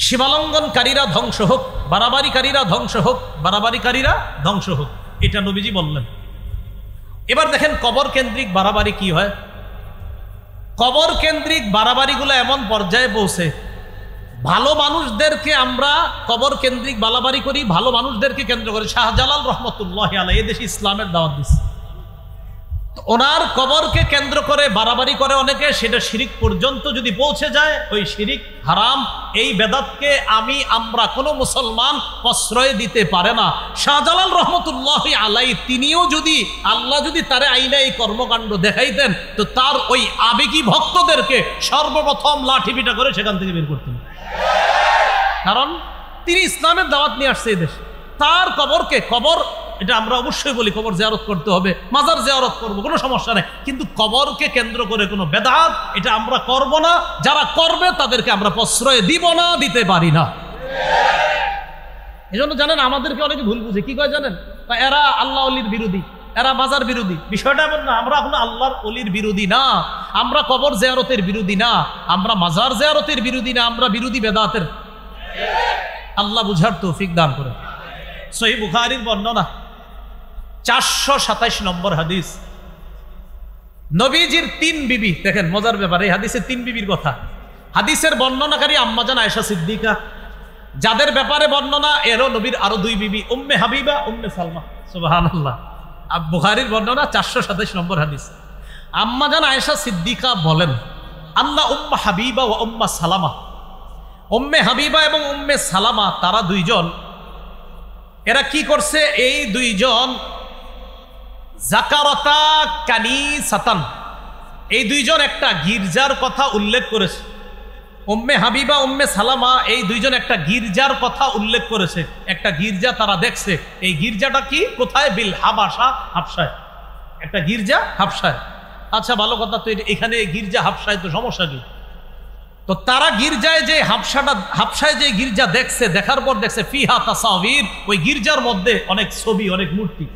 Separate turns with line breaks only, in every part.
সীমালঙ্ঘনকারীরা ধ্বংস হোক, বাড়াবাড়িকারীরা ধ্বংস হোক, বাড়াবাড়িকারীরা ধ্বংস হোক, এটা নবীজি বললেন। এবার দেখেন কবর কেন্দ্রিক বাড়াবাড়ি কি হয়। কবর কেন্দ্রিক বাড়াবাড়িগুলো এমন পর্যায়ে পৌঁছে, ভালো মানুষদেরকে আমরা কবর কেন্দ্রিক বাড়াবাড়ি করি, ভালো মানুষদেরকে কেন্দ্র করে। শাহজালাল রহমতুল্লাহ আলাইহি এদেশে ইসলামের দাওয়াত দিচ্ছে, ওনার কবরকে কেন্দ্র করে বাড়াবাড়ি করে অনেকে, সেটা শিরিক পর্যন্ত যদি পৌঁছে যায়, ওই শিরিক হারাম। এই বেদাতকে আমরা কোনো মুসলমান প্রশ্রয় দিতে পারে না। শাহজালাল রহমতুল্লাহ আলাইহি তিনিও যদি আল্লাহ যদি তারে আইনা এই কর্মকাণ্ড দেখাইতেন, তো তার ওই আবেগী ভক্তদেরকে সর্বপ্রথম লাঠি পিটা করে সেখান থেকে বের করতেন, কারণ তিনি ইসলামের দাওয়াত নিয়ে আসছে এই দেশে। তার কবরকে, কবর এটা আমরা অবশ্যই বলি কবর জিয়ারত করতে হবে, মাজার জিয়ারত করবো, কোনো সমস্যা নেই, কিন্তু কবরকে কেন্দ্র করে কোনো বেদাত এটা আমরা করব না। যারা করবে তাদেরকে আমরা প্রশ্রয় দিব না, দিতে পারি না। এই জন্য জানেন আমাদেরকে অনেকে ভুল বুঝে, কি কয় জানেন, এরা আল্লাহ ওলির বিরোধী, এরা মাজার বিরোধী। বিষয়টা এমন না, আমরা এখন আল্লাহর ওলির বিরোধী না, আমরা কবর জিয়ারতের বিরোধী না, আমরা মাজার জিয়ারতের বিরোধী না, আমরা বিরোধী বেদাতের। আল্লাহ বুঝার তৌফিক দান করে। সহিহ বুখারীর বর্ণনা 427 নম্বর হাদিস। নবীজির 3 বিবি, দেখেন মজার ব্যাপার, এই হাদিসে 3 বিবির কথা। হাদিসের বর্ণনাকারী আম্মাজান আয়েশা সিদ্দিকা, যাদের ব্যাপারে বর্ণনা এরও নবীর আরো 2 বিবি, উম্মে হাবিবা, উম্মে সালমা। সুবহানাল্লাহ। বুখারীর বর্ণনা 427 নম্বর হাদিস। আম্মাজান আয়েশা সিদ্দিকা বলেন, আন্না উম্মে হাবিবা ওয়া উম্মে সালামা, উম্মে হাবিবা এবং উম্মে সালামা তারা দুইজন, এরা কি করছে, এই দুইজন জাকারাতা কানিসাতান, এই দুইজন একটা গির্জার কথা উল্লেখ করেছে। উম্মে হাবিবা, উম্মে সালামা এই দুইজন একটা গির্জার কথা উল্লেখ করেছে। একটা গির্জা তারা দেখছে। এই গির্জাটা কি, কোথায়, বিল হাবাসা, হাবশায়, একটা গির্জা হাবশায়। আচ্ছা ভালো কথা, তো এখানে গির্জা হাবশায়, তো সমস্যা কি? তো তারা গির্জায় যে হাবশায় যে গির্জা দেখছে, দেখার পর দেখছে ফিহা তাসাবির, ওই গির্জার মধ্যে অনেক ছবি, অনেক মূর্তি।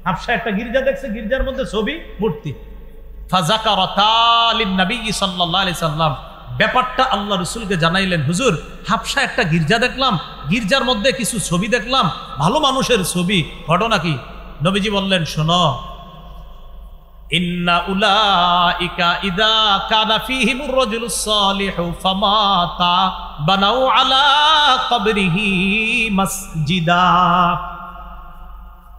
হাবশায় একটা গির্জা দেখছে, গির্জার মধ্যে ছবি, মূর্তি। ফাযাকারাতা লিন-নবী সাল্লাল্লাহু আলাইহি সাল্লাম, ব্যাপারটা আল্লাহ রাসূলকে জানাইলেন, হুজুর হাবশায় একটা গির্জা দেখলাম, গির্জার মধ্যে কিছু ছবি দেখলাম, ভালো মানুষের ছবি, ঘটনা কি? নবীজি বললেন, শোনো, ইন্না উলাইকা ইযা কানা ফীহিমুর রাজুলুস সালিহু ফামাতা বানাউ আলা কবরিহি মসজিদা।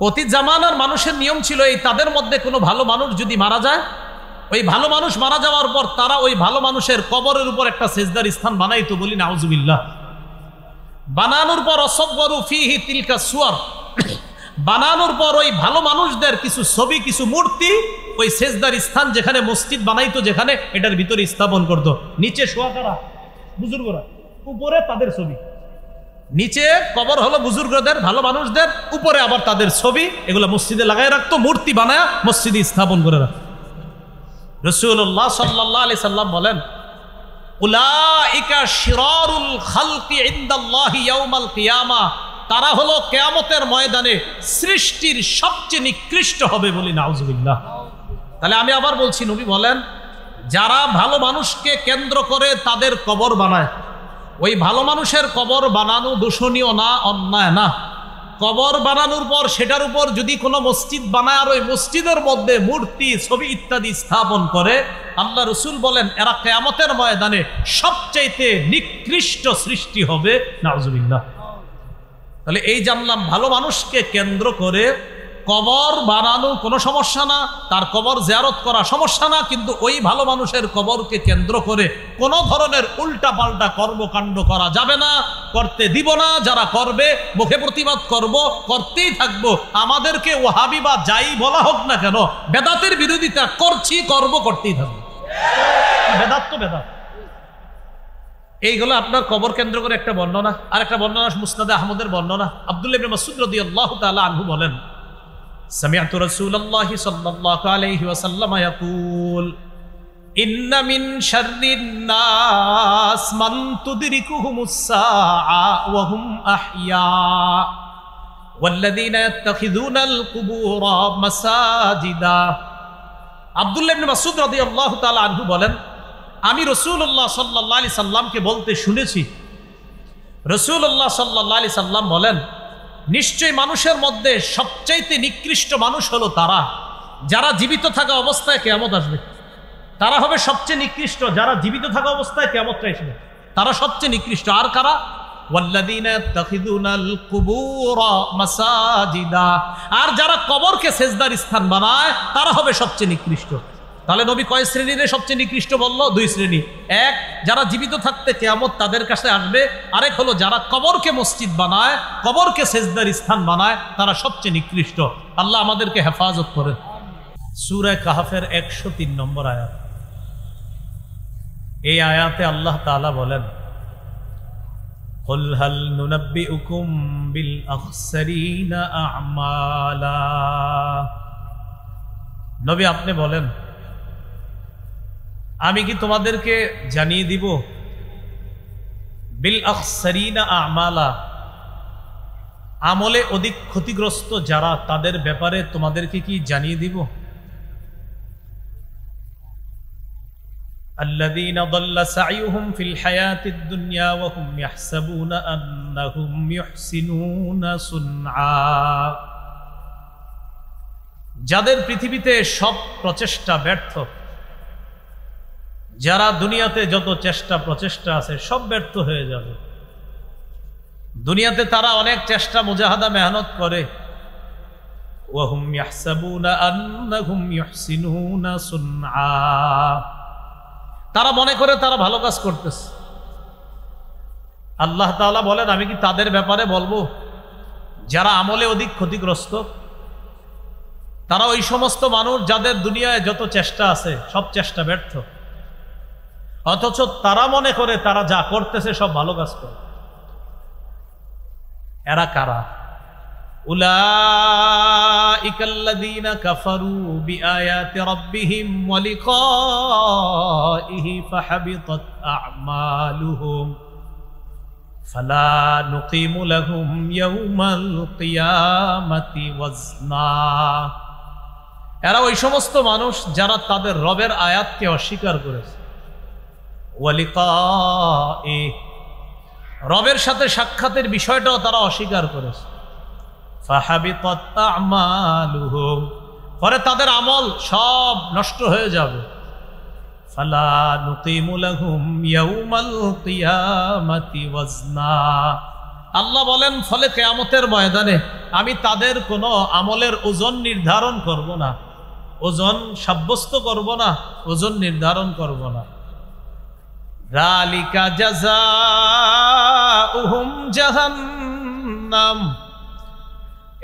অতীত জামানার মানুষের নিয়ম ছিল, এই তাদের মধ্যে কোনো ভালো মানুষ যদি মারা যায়, ওই ভালো মানুষ মারা যাওয়ার পর তারা ওই ভালো মানুষের কবরের উপর একটা সেজদার স্থান বানাইতো, বলি নাউজুবিল্লাহ। বানানোর পর অসগরু ফীহি তিলকা সুয়ার, বানানোর পর ওই ভালো মানুষদের কিছু ছবি, কিছু মূর্তি ওই সেজদার স্থান যেখানে মসজিদ বানাইতো, যেখানে এটার ভিতরে স্থাপন করতো। নিচে শোয়া কারা, বুজুর্গরা, উপরে তাদের ছবি। নিচে কবর হলো বুজুর্গদের, ভালো মানুষদের, উপরে আবার তাদের ছবি, এগুলো মসজিদে লাগাই রাখতো, মূর্তি বানায় মসজিদে স্থাপন করে রাখতো। রাসূলুল্লাহ সাল্লাল্লাহু আলাইহি সাল্লাম বলেন, উলাইকা শিরারুল খালকি ইনদাল্লাহি ইয়াউমাল কিয়ামাহ, তারা হলো কিয়ামতের ময়দানে সৃষ্টির সবচেয়ে নিকৃষ্ট হবে, বলি নাউজুবিল্লাহ। তাহলে আমি আবার বলছি, নবী বলেন, যারা ভালো মানুষকে কেন্দ্র করে তাদের কবর বানায়, ওই ভালো মানুষের কবর বানানো দূষণীয় না, অন্যায় না। কবর বানানোর পর সেটার উপর যদি কোনো মসজিদ বানায় আর ওই মসজিদের মধ্যে মূর্তি, ছবি ইত্যাদি স্থাপন করে, আল্লাহ রাসূল বলেন এরা কিয়ামতের ময়দানে সবচাইতে নিকৃষ্ট সৃষ্টি হবে, নাউজুবিল্লাহ। তাহলে এই জানলাম, ভালো মানুষকে কেন্দ্র করে কবর বানানো কোনো সমস্যা না, তার কবর জিয়ারত করা সমস্যা না, কিন্তু ওই ভালো মানুষের কবরকে কেন্দ্র করে কোনো ধরনের উল্টা পাল্টা কর্মকাণ্ড করা যাবে না, করতে দিব না। যারা করবে মুখে প্রতিবাদ করব, করতেই থাকবো। আমাদেরকে ওয়াহাবি বা যাই বলা হোক না কেন, বেদাতের বিরোধিতা করছি, করব, করতেই থাকবো। বেদাত তো বেদাত। এইগুলো আপনার কবর কেন্দ্র করে একটা বর্ণনা। আর একটা বর্ণনা মুসনাদে আহমদের বর্ণনা। আব্দুল্লাহ ইবনে মাসউদ রাদিয়াল্লাহু তাআলা আনহু বলেন, সামি'তু রাসূলুল্লাহি সাল্লাল্লাহু আলাইহি ওয়াসাল্লাম ইয়াকুল, ইন্না মিন শাররিন নাস মান তুদরিকুহুমুস সাআ ওয়া হুম আহইয়া ওয়াল্লাযীনা ইয়াত্তাখিযুনাল কুবুরা মাসাজিদা। আব্দুল্লাহ ইবনে মাসউদ রাদিয়াল্লাহু তাআলা আনহু বলেন, আমি রাসূলুল্লাহ সাল্লাল্লাহু আলাইহি সাল্লামকে বলতে শুনেছি, রাসূলুল্লাহ সাল্লাল্লাহু আলাইহি সাল্লাম বলেন, নিশ্চয়ই মানুষের মধ্যে সবচাইতে নিকৃষ্ট মানুষ হলো তারা যারা জীবিত থাকা অবস্থায় কিয়ামত আসবে। তারা হবে সবচেয়ে নিকৃষ্ট যারা জীবিত থাকা অবস্থায় কিয়ামতটা আসবে, তারা সবচেয়ে নিকৃষ্ট। আর কারা? ওয়াল্লাযীনা ইয়াত্তাখিযুনাল কুবুরা মাসাজিদা, আর যারা কবরকে সেজদার স্থান বানায় তারা হবে সবচেয়ে নিকৃষ্ট। তাহলে নবী কয় শ্রেণীর সবচেয়ে নিকৃষ্ট বলল? দুই শ্রেণী। এক, যারা জীবিত থাকতে কিয়ামত তাদের কাছে আসবে। আরেক হলো যারা কবরকে মসজিদ বানায়, কবরকে সেজদার স্থান বানায়, তারা সবচেয়ে নিকৃষ্ট। আল্লাহ আমাদেরকে হেফাজত করেন। সূরা কাহফের 103 নম্বর আয়াত। এই আয়াতে আল্লাহ তাআলা বলেন, কুল হাল নুনাব্বিউকুম বিল আখসারিনা আমালা। নবী আপনি বলেন, আমি কি তোমাদেরকে জানিয়ে দিব বিল আখসারিনা আমালা, আমলে অধিক ক্ষতিগ্রস্ত যারা, তাদের ব্যাপারে তোমাদেরকে কি জানিয়ে দিব? الذين ضل سعيهم في الحياة الدنيا وهم يحسبون أنهم يحسنون صنعا, যাদের পৃথিবীতে সব প্রচেষ্টা ব্যর্থ, যারা দুনিয়াতে যত চেষ্টা প্রচেষ্টা আছে সব ব্যর্থ হয়ে যাবে। দুনিয়াতে তারা অনেক চেষ্টা মুজাহাদা মেহনত করে, ওয়াহুম ইয়াহসাবুনা আন্নাহুম ইউহসিনুনা সুনআ, তারা মনে করে তারা ভালো কাজ করতেছে। আল্লাহ তাআলা বলেন, আমি কি তাদের ব্যাপারে বলবো যারা আমলে অধিক ক্ষতিগ্রস্ত? তারা ওই সমস্ত মানুষ যাদের দুনিয়ায় যত চেষ্টা আছে সব চেষ্টা ব্যর্থ, অথচ তারা মনে করে তারা যা করতেছে সব ভালো কাজ করে। এরা কারা? উলাইকাল্লাযীনা কাফারু বিআয়াতি রাব্বিহিম ওয়া লিকাইহি ফাহাবিতাত আ'মালুহুম ফালা নুকিমু লাহুম ইয়াওমাল কিয়ামাতি ওয়াজনা। এরা ওই সমস্ত মানুষ যারা তাদের রবের আয়াতকে অস্বীকার করেছে, ওয়া লিকাইহি, রবের সাথে সাক্ষাতের বিষয়টাও তারা অস্বীকার করেছে। ফাহাবিতাত আ'মালুহুম, পরে তাদের আমল সব নষ্ট হয়ে যাবে। ফালা নুকিমু লাহুম ইয়াওমাল কিয়ামাতি ওয়াজনা, আল্লাহ বলেন ফলে কিয়ামতের ময়দানে আমি তাদের কোনো আমলের ওজন নির্ধারণ করব না, ওজন সাব্যস্ত করব না, ওজন নির্ধারণ করব না। যালিকা জাযাউহুম জাহান্নাম,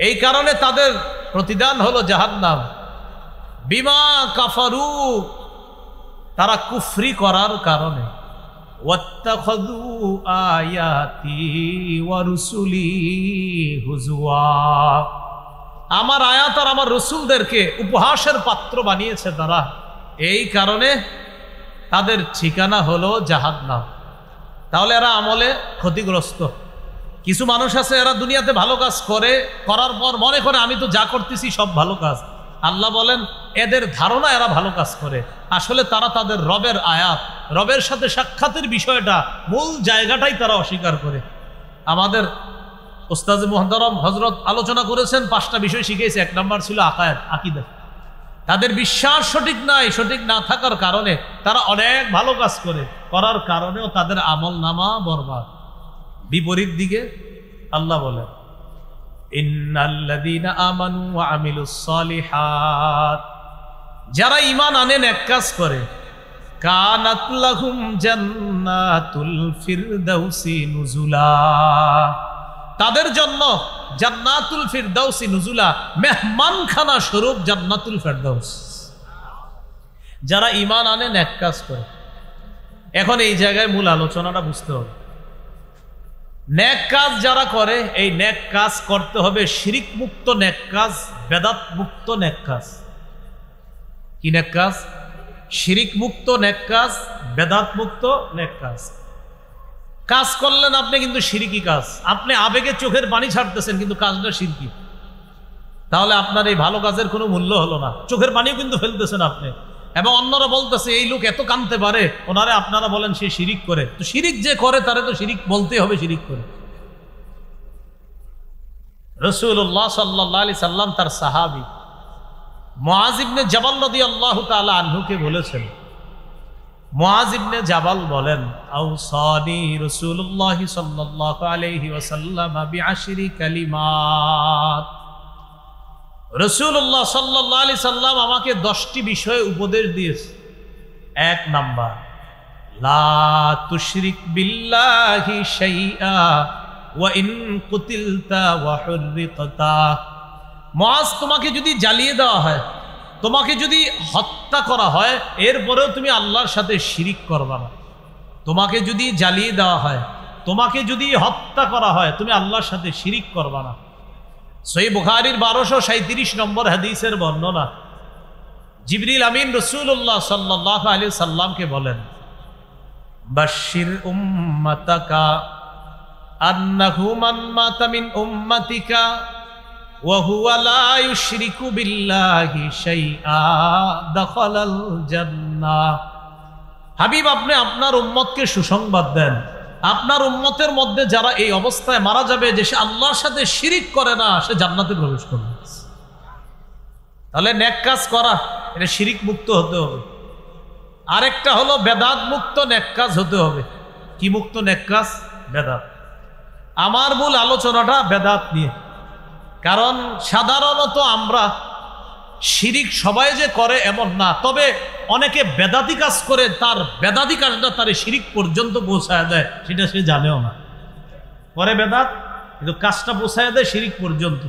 এই কারণে তাদের প্রতিদান হলো জাহান্নাম। বিমা কাফারু, তারা কুফরি করার কারণে। ওয়াত্তাখাযু আয়াতি ওয়া রুসুলি হুজুয়া, আমার আয়াত আর আমার রসুলদেরকে উপহাসের পাত্র বানিয়েছে তারা, এই কারণে তাদের ঠিকানা হলো জাহান্নাম। তাহলে এরা আমলে ক্ষতিগ্রস্ত। কিছু মানুষ আছে এরা দুনিয়াতে ভালো কাজ করে, করার পর মনে করে আমি তো যা করতেছি সব ভালো কাজ। আল্লাহ বলেন এদের ধারণা এরা ভালো কাজ করে, আসলে তারা তাদের রবের আয়াত, রবের সাথে সাক্ষাতের বিষয়টা, মূল জায়গাটাই তারা অস্বীকার করে। আমাদের ওস্তাদ মুহতারাম হযরত আলোচনা করেছেন, 5টা বিষয় শিখিয়েছে। 1 নম্বর ছিল আকায়েদ, আকীদা। তাদের বিশ্বাস সঠিক নাই, সঠিক না থাকার কারণে তারা অনেক ভালো কাজ করে, করার কারণেও তাদের আমল নামা বরবাদ। বিপরীত দিকে আল্লাহ বলেন, ইন্নাল্লাযীনা আমানু ওয়া আমিলুস সালিহাত, যারা ঈমান আনে নেক কাজ করে, কানাত লাহুম জান্নাতুল ফিরদাউসি নুজুলা, তাদের জন্য জান্নাতুল ফিরদাউসি নুজুলা, মেহমানখানা স্বরূপ জান্নাতুল ফিরদাউস। যারা ঈমান আনে নেক কাজ করে। এখন এই জায়গায় মূল আলোচনাটা বুঝতে হবে। নেক কাজ যারা করে, এই নেক কাজ করতে হবে শিরিক মুক্ত নেক কাজ, বেদাত মুক্ত নেক কাজ। কি নেক কাজ? শিরিক মুক্ত নেক কাজ, বেদাত মুক্ত নেক কাজ। কাজ করলেন আপনি কিন্তু শিরকি কাজ, আপনি আবেগে চোখের পানি ছাড়তেছেন কিন্তু কাজটা শিরকি, তাহলে আপনার এই ভালো কাজের কোনো মূল্য হলো না। চোখের পানিও কিন্তু ফেলতেছেন আপনি, এবং অন্যরা বলতেছে এই লোক এত কাঁদতে পারে, ওনারে আপনারা বলেন সে শিরিক করে। তো শিরিক যে করে তারে তো শিরিক বলতে হবে, শিরিক করে। রাসূলুল্লাহ সাল্লাল্লাহু আলাইহি সাল্লাম তার সাহাবী মুআয ইবনে জাবাল রাদিয়াল্লাহু তাআলা আনহুকে বলেছেন, মুআয ইবনে জাবাল বলেন, আওসানি রাসূলুল্লাহ সাল্লাল্লাহু আলাইহি ওয়াসাল্লাম বিআশরি কালিমাত। রাসূলুল্লাহ সাল্লাল্লাহু আলাইহি সাল্লাম আমাকে 10টি বিষয়ে উপদেশ দিয়েছে। 1 নাম্বার, লা তুশরিক বিল্লাহি শাইআ ওয়া ইন কুতিলতা ওয়া হুররিকতা। মুআয, তোমাকে যদি জ্বালিয়ে দেওয়া হয়, তোমাকে যদি হত্যা করা হয়, এরপরেও তুমি আল্লাহর সাথে শিরিক করবা না। তোমাকে যদি জ্বালিয়ে দেওয়া হয়, তোমাকে যদি হত্যা করা হয়, তুমি আল্লাহর সাথে শিরিক করবা না। সহিহ বুখারীর 1237 নম্বর হাদিসের বর্ণনা। জিবরিল আমিন রাসূলুল্লাহ সাল্লাল্লাহু আলাইহি সাল্লামকে বলেন, বাশশির উম্মাতাকা আন্নাহু মান মাতা মিন উম্মাতিকা ওয়া হুয়া লা ইউশরিকু বিল্লাহি শাইআ দাখালাল জান্নাহ। হাবিব, আপনি আপনার উম্মতকে সুসংবাদ দেন, আপনার উম্মতের মধ্যে যারা এই অবস্থায় মারা যাবে যে সে আল্লাহর সাথে শিরিক করে না, সে জান্নাতে প্রবেশ করবে। তাহলে নেক কাজ করা, এটা শিরিক মুক্ত হতে হবে। আরেকটা হলো বেদাত মুক্ত নেক কাজ হতে হবে। কি মুক্ত নেক কাজ? বেদাত। আমার মূল আলোচনাটা বেদাত নিয়ে, কারণ সাধারণত আমরা শিরিক সবাই যে করে এমন না, তবে অনেকে বেদাতি কাজ করে, তার বেদাতি কাজটা তার শিরিক পর্যন্ত পৌঁছায় দেয়, সেটা সে জানেও না। করে বেদাত, কিন্তু কাজটা পৌঁছায় দেয় শিরিক পর্যন্ত।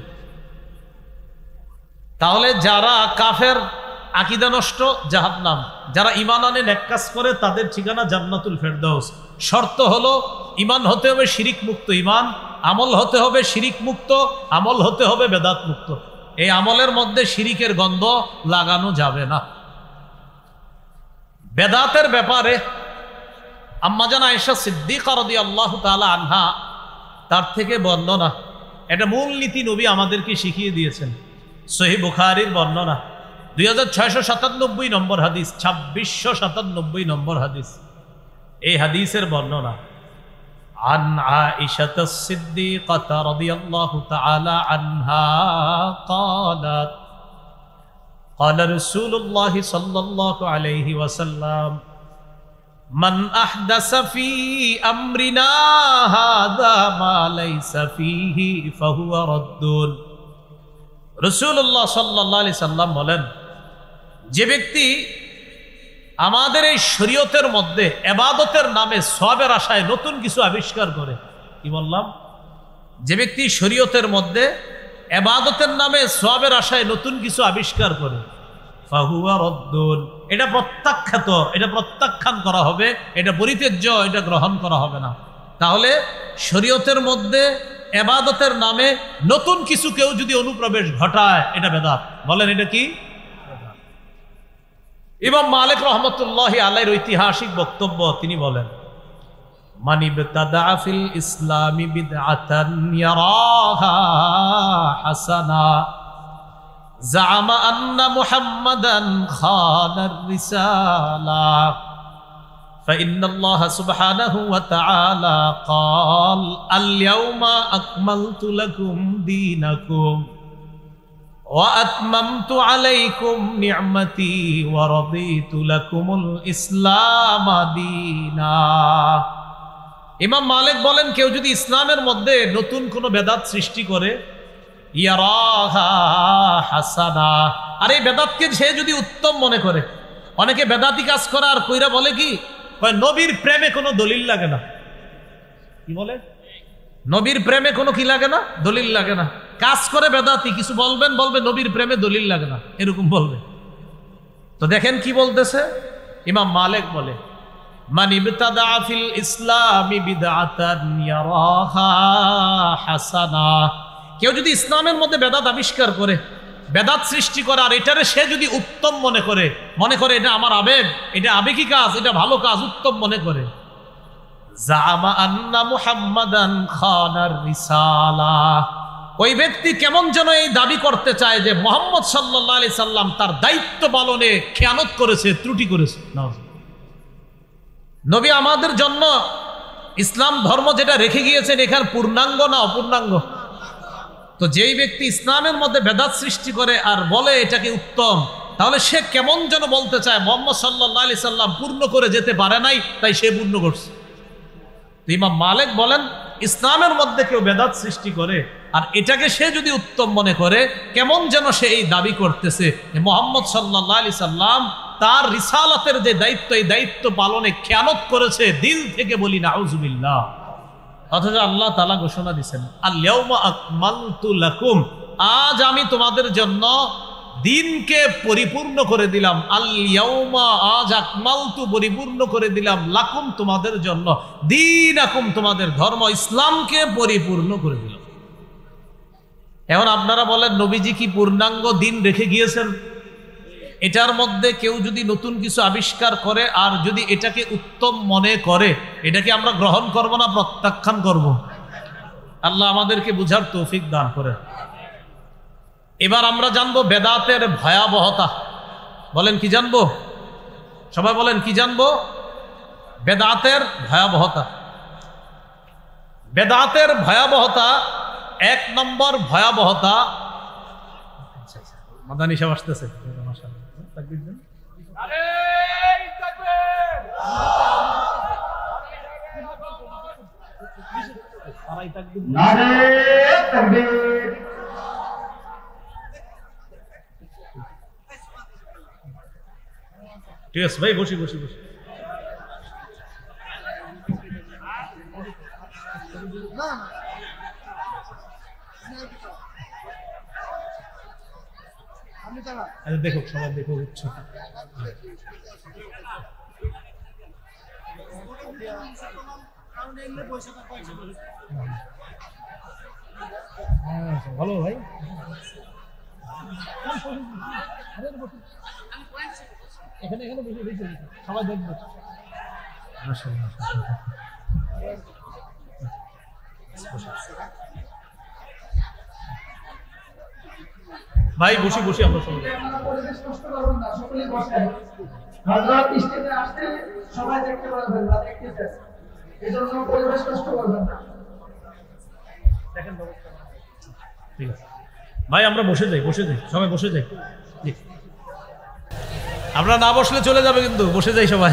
তাহলে যারা কাফের, আকীদা নষ্ট, জাহান্নাম। যারা ঈমান আনে নেক কাজ করে, তাদের ঠিকানা জান্নাতুল ফেরদাউস। শর্ত হলো ঈমান হতে হবে শিরিক মুক্ত ঈমান, আমল হতে হবে শিরিক মুক্ত আমল, হতে হবে বেদাত মুক্ত। এই আমলের মধ্যে শিরিকের গন্ধ লাগানো যাবে না। বেদাতের ব্যাপারে আম্মাজান আয়েশা সিদ্দিকা রাদিয়াল্লাহু তাআলা আনহা তার থেকে বর্ণনা, এটা মূল নীতি নবী আমাদেরকে শিখিয়ে দিয়েছেন। সহিহ বুখারীর বর্ণনা, 2697 নম্বর হাদিস, 2697 নম্বর হাদিস। এই হাদিসের বর্ণনা, আন আয়েশা সিদ্দিকা রাদিয়াল্লাহু তাআলা আনহা قالت قال رسول الله صلى الله عليه وسلم من أحدث في أمرنا هذا ما ليس فيه فهو رد। রাসূলুল্লাহ সাল্লাল্লাহু আলাইহি সাল্লাম বলেন, যে ব্যক্তি আমাদের এই শরীয়তের মধ্যে ইবাদতের নামে সওয়াবের আশায় নতুন কিছু আবিষ্কার করে, কি বললাম? যে ব্যক্তি শরীয়তের মধ্যে ইবাদতের নামে সওয়াবের আশায় নতুন কিছু আবিষ্কার করে, ফাহুয়া রদ্দুন, এটা প্রত্যাখ্যাত, এটা প্রত্যাখ্যান করা হবে, এটা পরিত্যাজ্য, এটা গ্রহণ করা হবে না। তাহলে শরীয়তের মধ্যে ইবাদতের নামে নতুন কিছু কেউ যদি অনুপ্রবেশ ঘটায়, এটা বেদাত। বলেন এটা কি? ইমাম মালিক রহমতুল্লাহি আলাইহির ঐতিহাসিক বক্তব্য, তিনি বলেন, মান ইবতাদা ফিল ইসলামি বিদআতান ইয়ারাহা হাসানা জাআমা আন্না মুহাম্মাদান খানার রিসালা فإن الله سبحانه وتعالى قال اليوم أكملت لكم دينكم وأتممت عليكم نعمتي ورضيت لكم الإسلام دينا। ইমাম মালিক বলেন, কেউ যদি ইসলামের মধ্যে নতুন কোনো বেদাত সৃষ্টি করে, ইয়ারাহা হাসানা, আর এই বেদাতকে সে যদি উত্তম মনে করে, অনেকে বেদাতি কাজ করে আর কইরা বলে কি, নবীর প্রেমে কোনো দলিল লাগে না। কি বলে? নবীর প্রেমে কোনো কি লাগে না? দলিল লাগে না। কাজ করে বেদাতি, কিছু বলবেন, বলবে নবীর প্রেমে দলিল লাগে না, এরকম বলবে। তো দেখেন কি বলতেছে ইমাম মালিক, বলে মান ইবতাদা ফিল ইসলামি বিদআতান ইয়ারাহা হাসানা, কেউ যদি ইসলামের মধ্যে বেদাত আবিষ্কার করে, বেদাত সৃষ্টি করে, আর এটারে সে যদি উত্তম মনে করে এটা আমার আবেগ, এটা আবেগী কাজ, এটা ভালো কাজ, উত্তম মনে করে, জামা আন্না মুহাম্মাদান খানার রিসালা, ওই ব্যক্তি কেমন যেন এই দাবি করতে চায় যে মুহাম্মদ সাল্লাল্লাহু আলাইহি সাল্লাম তার দায়িত্ব পালনে খেয়ানত করেছে, ত্রুটি করেছে। নবী আমাদের জন্য ইসলাম ধর্ম যেটা রেখে গিয়েছেন এখানে পূর্ণাঙ্গ না অপূর্ণাঙ্গ? তো যেই ব্যক্তি ইসলামের মধ্যে বেদাত সৃষ্টি করে আর বলে এটাকে উত্তম, তাহলে সে কেমন যেন বলতে চায় মুহাম্মদ সাল্লাল্লাহু আলাইহি সাল্লাম পূর্ণ করে যেতে পারে নাই, তাই সে পূর্ণ করছে। ইমাম মালিক বলেন ইসলামের মধ্যে কেউ বেদাত সৃষ্টি করে আর এটাকে সে যদি উত্তম মনে করে, কেমন যেন সে এই দাবি করতেছে যে মুহাম্মদ সাল্লাল্লাহু আলাইহি সাল্লাম তার রিসালাতের যে দায়িত্ব, এই দায়িত্ব পালনে খেয়ানত করেছে। দিল থেকে বলি নাউজুবিল্লাহ। অথচ আল্লাহ তাআলা ঘোষণা দিয়েছেন আল ইয়াউমা আকমালতু লাকুম, আজ আমি তোমাদের জন্য দিনকে পরিপূর্ণ করে দিলাম। আল ইয়াউমা, আজ আকমালতু পরিপূর্ণ করে দিলাম, লাকুম তোমাদের জন্য, দীনাকুম তোমাদের ধর্ম ইসলামকে পরিপূর্ণ করে দিলাম। এখন আপনারা বলেন নবীজি কি পূর্ণাঙ্গ দিন রেখে গিয়েছেন? এটার মধ্যে কেউ যদি নতুন কিছু আবিষ্কার করে আর যদি এটাকে উত্তম মনে করে, এটাকে আমরা গ্রহণ করব না প্রত্যাখ্যান করব? আল্লাহ আমাদেরকে বুঝার তৌফিক দান করে। এবার আমরা জানবো বেদাতের ভয়াবহতা। বলেন কি জানবো? সবাই বলেন কি জানবো? বেদাতের ভয়াবহতা। বেদাতের ভয়াবহতা, এক নম্বর ভয়াবহতা, মাদানী সাহেব আসতেছে, ঠিক আছে ভাই, বসি বসি বসি। দেখো সবাই দেখো, উচ্চ ভালো ভাই, এখানে এখানে বসে বসে সবাই দেখবে। ভাই বসি বসি আমরা সবাই দেখতে পারবেন না, দেখতেছেন, এজন্য পরিবেশ নষ্ট করবেন না। দেখেন ঠিক আছে ভাই, আমরা বসে যাই, বসে যাই, সবাই বসে যাই। আমরা না বসলে চলে যাবে, কিন্তু বসে যাই সবাই।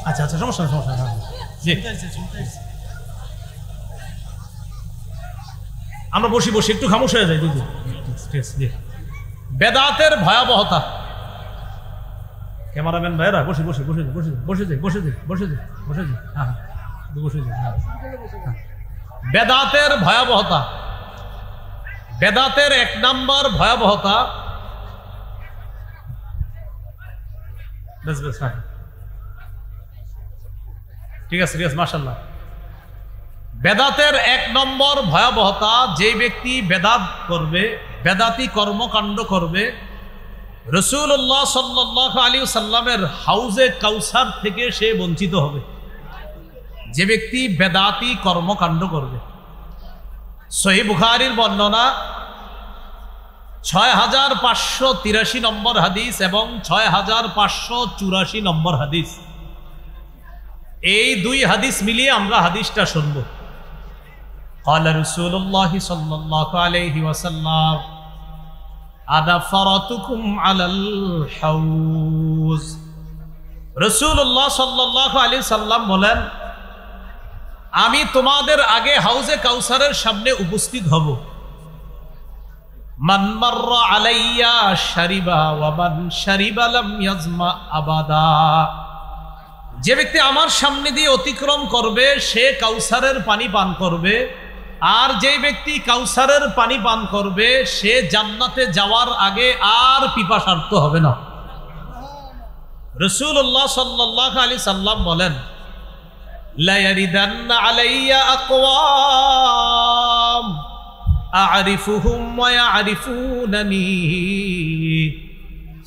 আচ্ছা আচ্ছা, সমস্যা না, সমস্যা না। জি, আমরা বসি বসি, একটু খামোশ হয়ে যাই দিদি। বেদাতের ভয়াবহতা। ক্যামেরাম্যান ভাইরা বসে বসে বসে বসে বসে যাই, বসে যাই, বসে যাই, বসে যাই, হ্যাঁ বসে যাই। বেদাতের ভয়াবহতা। বেদাতের এক নম্বর ভয়াবহতা, ঠিক আছে ঠিক আছে, মাশাআল্লাহ। বেদাতের এক নম্বর ভয়াবহতা, যে ব্যক্তি বেদাত করবে, বেদাতি কর্মকাণ্ড করবে, রাসূলুল্লাহ সাল্লাল্লাহু আলাইহি ওয়াসাল্লামের হাউজে কাউসার থেকে সে বঞ্চিত হবে। যে ব্যক্তি বেদাতি কর্মকাণ্ড করবে, সহিহ বুখারীর বর্ণনা 6583 নম্বর হাদিস এবং 6584 নম্বর হাদিস, এই দুই হাদিস মিলিয়ে আমরা হাদিসটা শুনব। قال رسول الله صلى الله عليه وسلم انا فرطكم على الحوض। রাসূলুল্লাহ সাল্লাল্লাহু আলাইহি সাল্লাম বলেন, আমি তোমাদের আগে হাউজে কাউসারের সামনে উপস্থিত হব। মান মাররা আলাইয়া শারিবা ওয়া মান শারিবা লাম ইয়াজমা আবাদা। যে ব্যক্তি আমার সামনে দিয়ে অতিক্রম করবে সে কাউসারের পানি পান করবে, আর যে ব্যক্তি কাউসারের পানি পান করবে সে জান্নাতে যাওয়ার আগে আর পিপাসার্ত হবে না। রাসূলুল্লাহ সাল্লাল্লাহু আলাইহি সাল্লাম বলেন, লা ইয়ারিদান্না আলাইয়া আকওয়াম আ'রিফুহুম ওয়া ইয়া'রিফুনানি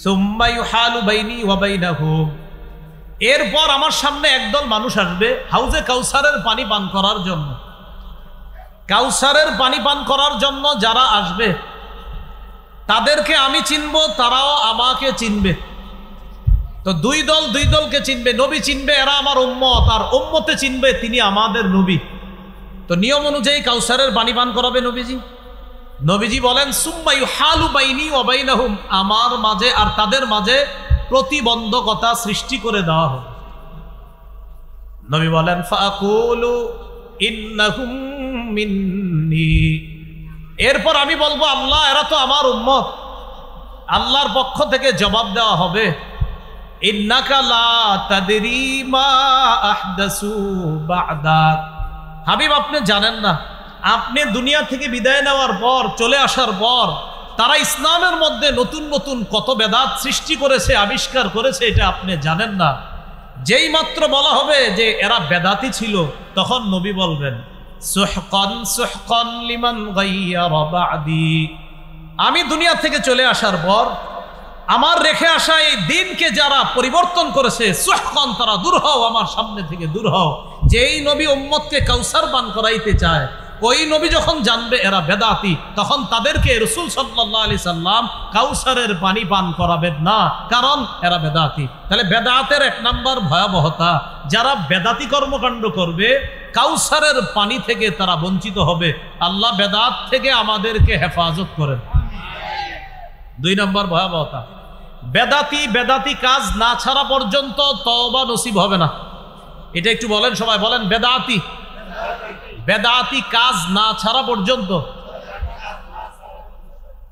সুম্মা ইউহালু বাইনি ওয়া বাইনাহুম। এরপর আমার সামনে একদল মানুষ আসবে হাউজে কাউসারের পানি পান করার জন্য। কাউসারের পানি পান করার জন্য যারা আসবে তাদেরকে আমি চিনব, তারাও আমাকে চিনবে। তো দুই দলকে চিনবে, নবী চিনবে এরা আমার উম্মত, আর উম্মতে চিনবে তিনি আমাদের নবী। তো নিয়ম অনুযায়ী কাউসারের পানি পান করাবে নবীজি। নবীজি বলেন সুম্মা ইউহালু বাইনি ওয়া বাইনাহুম, আমার মাঝে আর তাদের মাঝে প্রতিবন্ধকতা সৃষ্টি করে দেওয়া হবে। নবী বলেন ফাকুলু ইন্নাহুম মিন্নি, এরপর আমি বলবো আল্লাহ এরা তো আমার উম্মত। আল্লাহর পক্ষ থেকে জবাব দেওয়া হবে ইন্নাকা লা তাদরি মা আহদাসু বা'দাক, হাবিব আপনি জানেন না, আপনি দুনিয়া থেকে বিদায় নেওয়ার পর, চলে আসার পর তারা ইসলামের মধ্যে নতুন নতুন কত বেদাত সৃষ্টি করেছে, আবিষ্কার করেছে, এটা আপনি জানেন না। যেই মাত্র বলা হবে যে এরা বেদাতি ছিল, তখন নবী বলবেন সুহকান সুহকান লিমান গায়্যারা বা'দি, আমি দুনিয়া থেকে চলে আসার পর আমার রেখে আসা এই দিনকে যারা পরিবর্তন করেছে, সুহকান, তারা দূর হও, আমার সামনে থেকে দূর হও। যেই নবী উম্মতকে কাউসার পান করাইতে চায়, ওই নবী যখন জানবে এরা বেদাতি, তখন তাদেরকে রাসূল সাল্লাল্লাহু আলাইহি সাল্লাম কাউসারের পানি পান করাবেন না, কারণ এরা বেদাতি। তাহলে বেদাতের এক নাম্বার ভয়াবহতা, যারা বেদাতি কর্মকাণ্ড করবে কাউসারের পানি থেকে তারা বঞ্চিত হবে। আল্লাহ বেদাত থেকে আমাদেরকে হেফাজত করেন। দুই নম্বর ভয়াবহতা, বেদাতি কাজ না ছাড়া পর্যন্ত তওবা নসিব হবে না। এটা একটু বলেন সবাই, বলেন বেদাতি কাজ না ছাড়া পর্যন্ত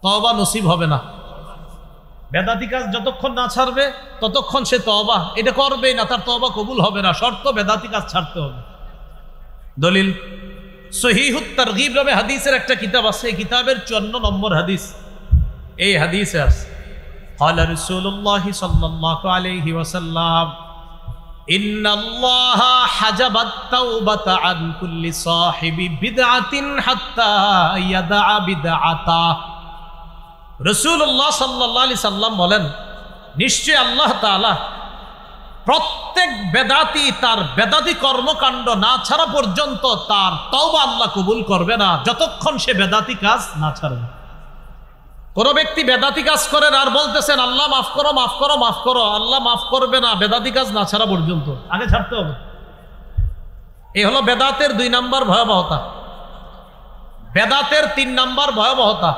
তওবা নসিব হবে না। বেদাতি কাজ যতক্ষণ না ছাড়বে ততক্ষণ সে তওবা এটা করবেই না, তার তওবা কবুল হবে না, শর্ত বেদাতি কাজ ছাড়তে হবে। দলিল সহিহুত তারগীব নামে হাদিসের একটা কিতাব আছে, এই কিতাবের 54 নম্বর হাদিস। এই হাদিসে আছে ক্বালা রাসূলুল্লাহ সাল্লাল্লাহু আলাইহি ওয়াসাল্লাম ইন্নাল্লাহা হাজাবাত তাওবাতা আন কুল্লি সাহিবি বিদআতিন হাত্তা ইয়াদা বিদআতা। রাসূলুল্লাহ সাল্লাল্লাহু আলাইহি সাল্লাম বলেন, নিশ্চয় আল্লাহ তাআলা প্রত্যেক বেদাতি তার বেদাতি কর্মকাণ্ড না ছাড়া পর্যন্ত তার তওবা আল্লাহ কবুল করবে না, যতক্ষণ সে বেদাতি কাজ না ছাড়বে। কোন ব্যক্তি বেদাতি কাজ করেন আর বলতেছেন আল্লাহ মাফ করো মাফ করো মাফ করো, আল্লাহ মাফ করবে না বেদাতি কাজ না ছাড়া পর্যন্ত, আগে ছাড়তে হবে। এই হলো বেদাতের 2 নাম্বার ভয়াবহতা। বেদাতের 3 নাম্বার ভয়াবহতা,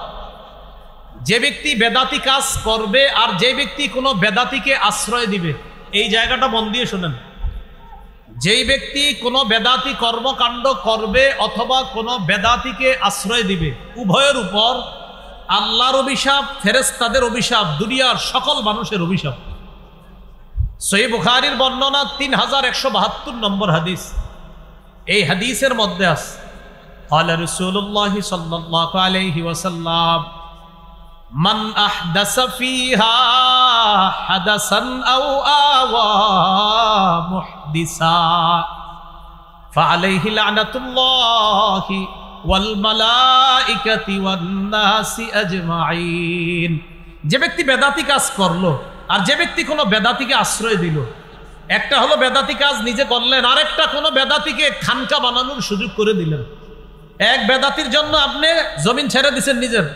যে ব্যক্তি বেদাতি কাজ করবে আর যে ব্যক্তি কোনো বেদাতিকে আশ্রয় দিবে, এই জায়গাটা মন দিয়ে শুনেন। যেই ব্যক্তি কোনো বেদাতি কর্মকাণ্ড করবে অথবা কোনো বেদাতিকে আশ্রয় দিবে, উভয়ের উপর আল্লাহর অভিশাপ, ফেরেশতাদের অভিশাপ, দুনিয়ার সকল মানুষের অভিশাপ। সহিহ বুখারীর বর্ণনা 3172 নম্বর হাদিস। এই হাদিসের মধ্যে আছে ক্বালা রাসূলুল্লাহ সাল্লাল্লাহু আলাইহি ওয়াসাল্লাম মান আহদাসা ফিহা হাদাসান আও আওয়া মুহদিসা ফাআলাইহি লানাতুল্লাহি ওয়াল মালাইকাতি ওয়ান নাসি আজমাইন। যে ব্যক্তি বেদাতি কাজ করলো আর যে ব্যক্তি কোনো বেদাতিকে আশ্রয় দিল, একটা হলো বেদাতি কাজ নিজে করলেন, আরেকটা কোনো বেদাতিকে খানকা বানানোর সুযোগ করে দিলেন। এক বেদাতির জন্য আপনি জমিন ছেড়ে দিচ্ছেন নিজের,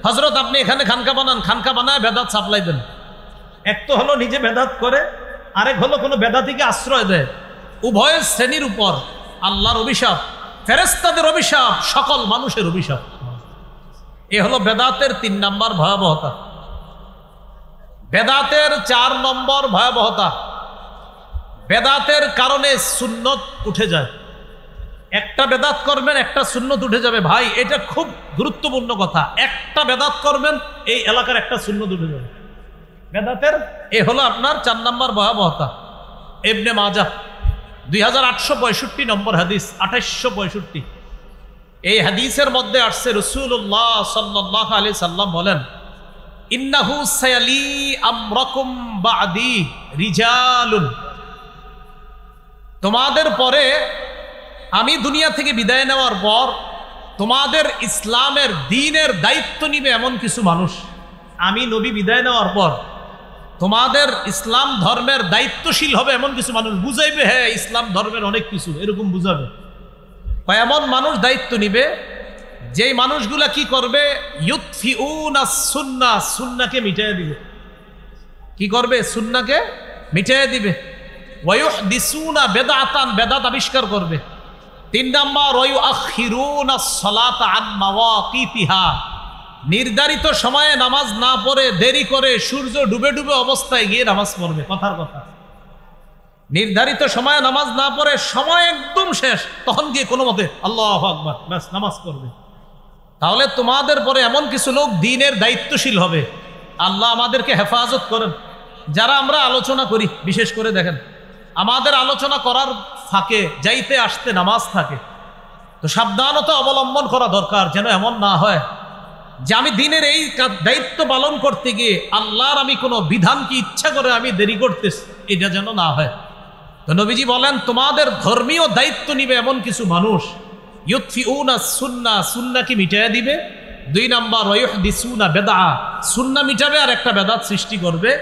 হযরত আপনি এখানে খানকা বানান, খানকা বানায় বেদাত সাপ্লাই দেন। এক তো হলো নিজে বেদাত করে, আরেক হলো কোনো বেদাতিকে আশ্রয় দেয়। উভয় শ্রেণীর উপর আল্লাহর অভিশাপ, ফেরেশতাদের অভিশাপ, সকল মানুষের অভিশাপ। এ হলো বেদাতের 3 নাম্বার ভয়াবহতা। বেদাতের 4 নম্বর ভয়াবহতা, বেদাতের কারণে সুন্নত উঠে যায়। একটা বেদাত করবেন একটা সুন্নত উঠে যাবে। ভাই এটা খুব গুরুত্বপূর্ণ কথা, একটা বেদাত করবেন এই এলাকার একটা সুন্নত উঠে যাবে। বেদাতের এ হলো আপনার 4 নম্বর ভয়াবহতা। ইবনে মাজাহ 2865 নম্বর হাদিস, 2865। এই হাদিসের মধ্যে আসছে রাসূলুল্লাহ সাল্লাল্লাহু আলাইহি সাল্লাম বলেন ইন্নাহু সায়ালি আমরাকুম বাদি রিজালুন, তোমাদের পরে আমি দুনিয়া থেকে বিদায় নেওয়ার পর তোমাদের ইসলামের দ্বীনের দায়িত্ব নিবে এমন কিছু মানুষ। আমি নবী বিদায় নেওয়ার পর তোমাদের ইসলাম ধর্মের দায়িত্বশীল হবে এমন কিছু মানুষ, বুঝাইবে হ্যাঁ ইসলাম ধর্মের অনেক কিছু, এরকম বুঝাবে। এমন মানুষ দায়িত্ব নিবে যেই মানুষগুলা কি করবে, ইউতফিউনা সুন্নাহ, সুন্নাহকে মিটাইয়া দিবে। কি করবে? সুন্নাহকে মিটাইয়া দিবে। ওয়ায়ুহদিসুনা বিদআতান, বেদাত আবিষ্কার করবে। 3 নাম্বার, ওয়ায়ুআখিরুনা সলাতা আন মাওয়াকিতিহা, নির্ধারিত সময়ে নামাজ না পড়ে দেরি করে সূর্য ডুবে ডুবে অবস্থায় গিয়ে নামাজ পড়বে। কথার কথা, নির্ধারিত সময়ে নামাজ না পড়ে সময় একদম শেষ, তখন গিয়ে কোনো মতে আল্লাহু আকবার, ব্যাস নামাজ পড়বে। তাহলে তোমাদের পরে এমন কিছু লোক দ্বীনের দায়িত্বশীল হবে। আল্লাহ আমাদেরকে হেফাজত করেন। যারা আমরা আলোচনা করি, বিশেষ করে দেখেন আমাদের আলোচনা করার ফাঁকে যাইতে আসতে নামাজ থাকে, তো সাবধানতা অবলম্বন করা দরকার, যেন এমন না হয় যে আমি দিনের এই দায়িত্ব পালন করতে গিয়ে আল্লাহর আমি কোনো বিধানকে ইচ্ছা করে আমি দেরি করতেছি, এটা যেন না হয়। তো নবীজি বলেন তোমাদের ধর্মীয় দায়িত্ব নিবে এমন কিছু মানুষ, ইউতফিউনা সুন্নাহ, সুন্নাহকে মিটাইয়া দিবে। 2 নাম্বার, ওয়ায়ুহদিসুনা বিদআ, সুন্নাহ মিটাবে আর একটা বেদাত সৃষ্টি করবে।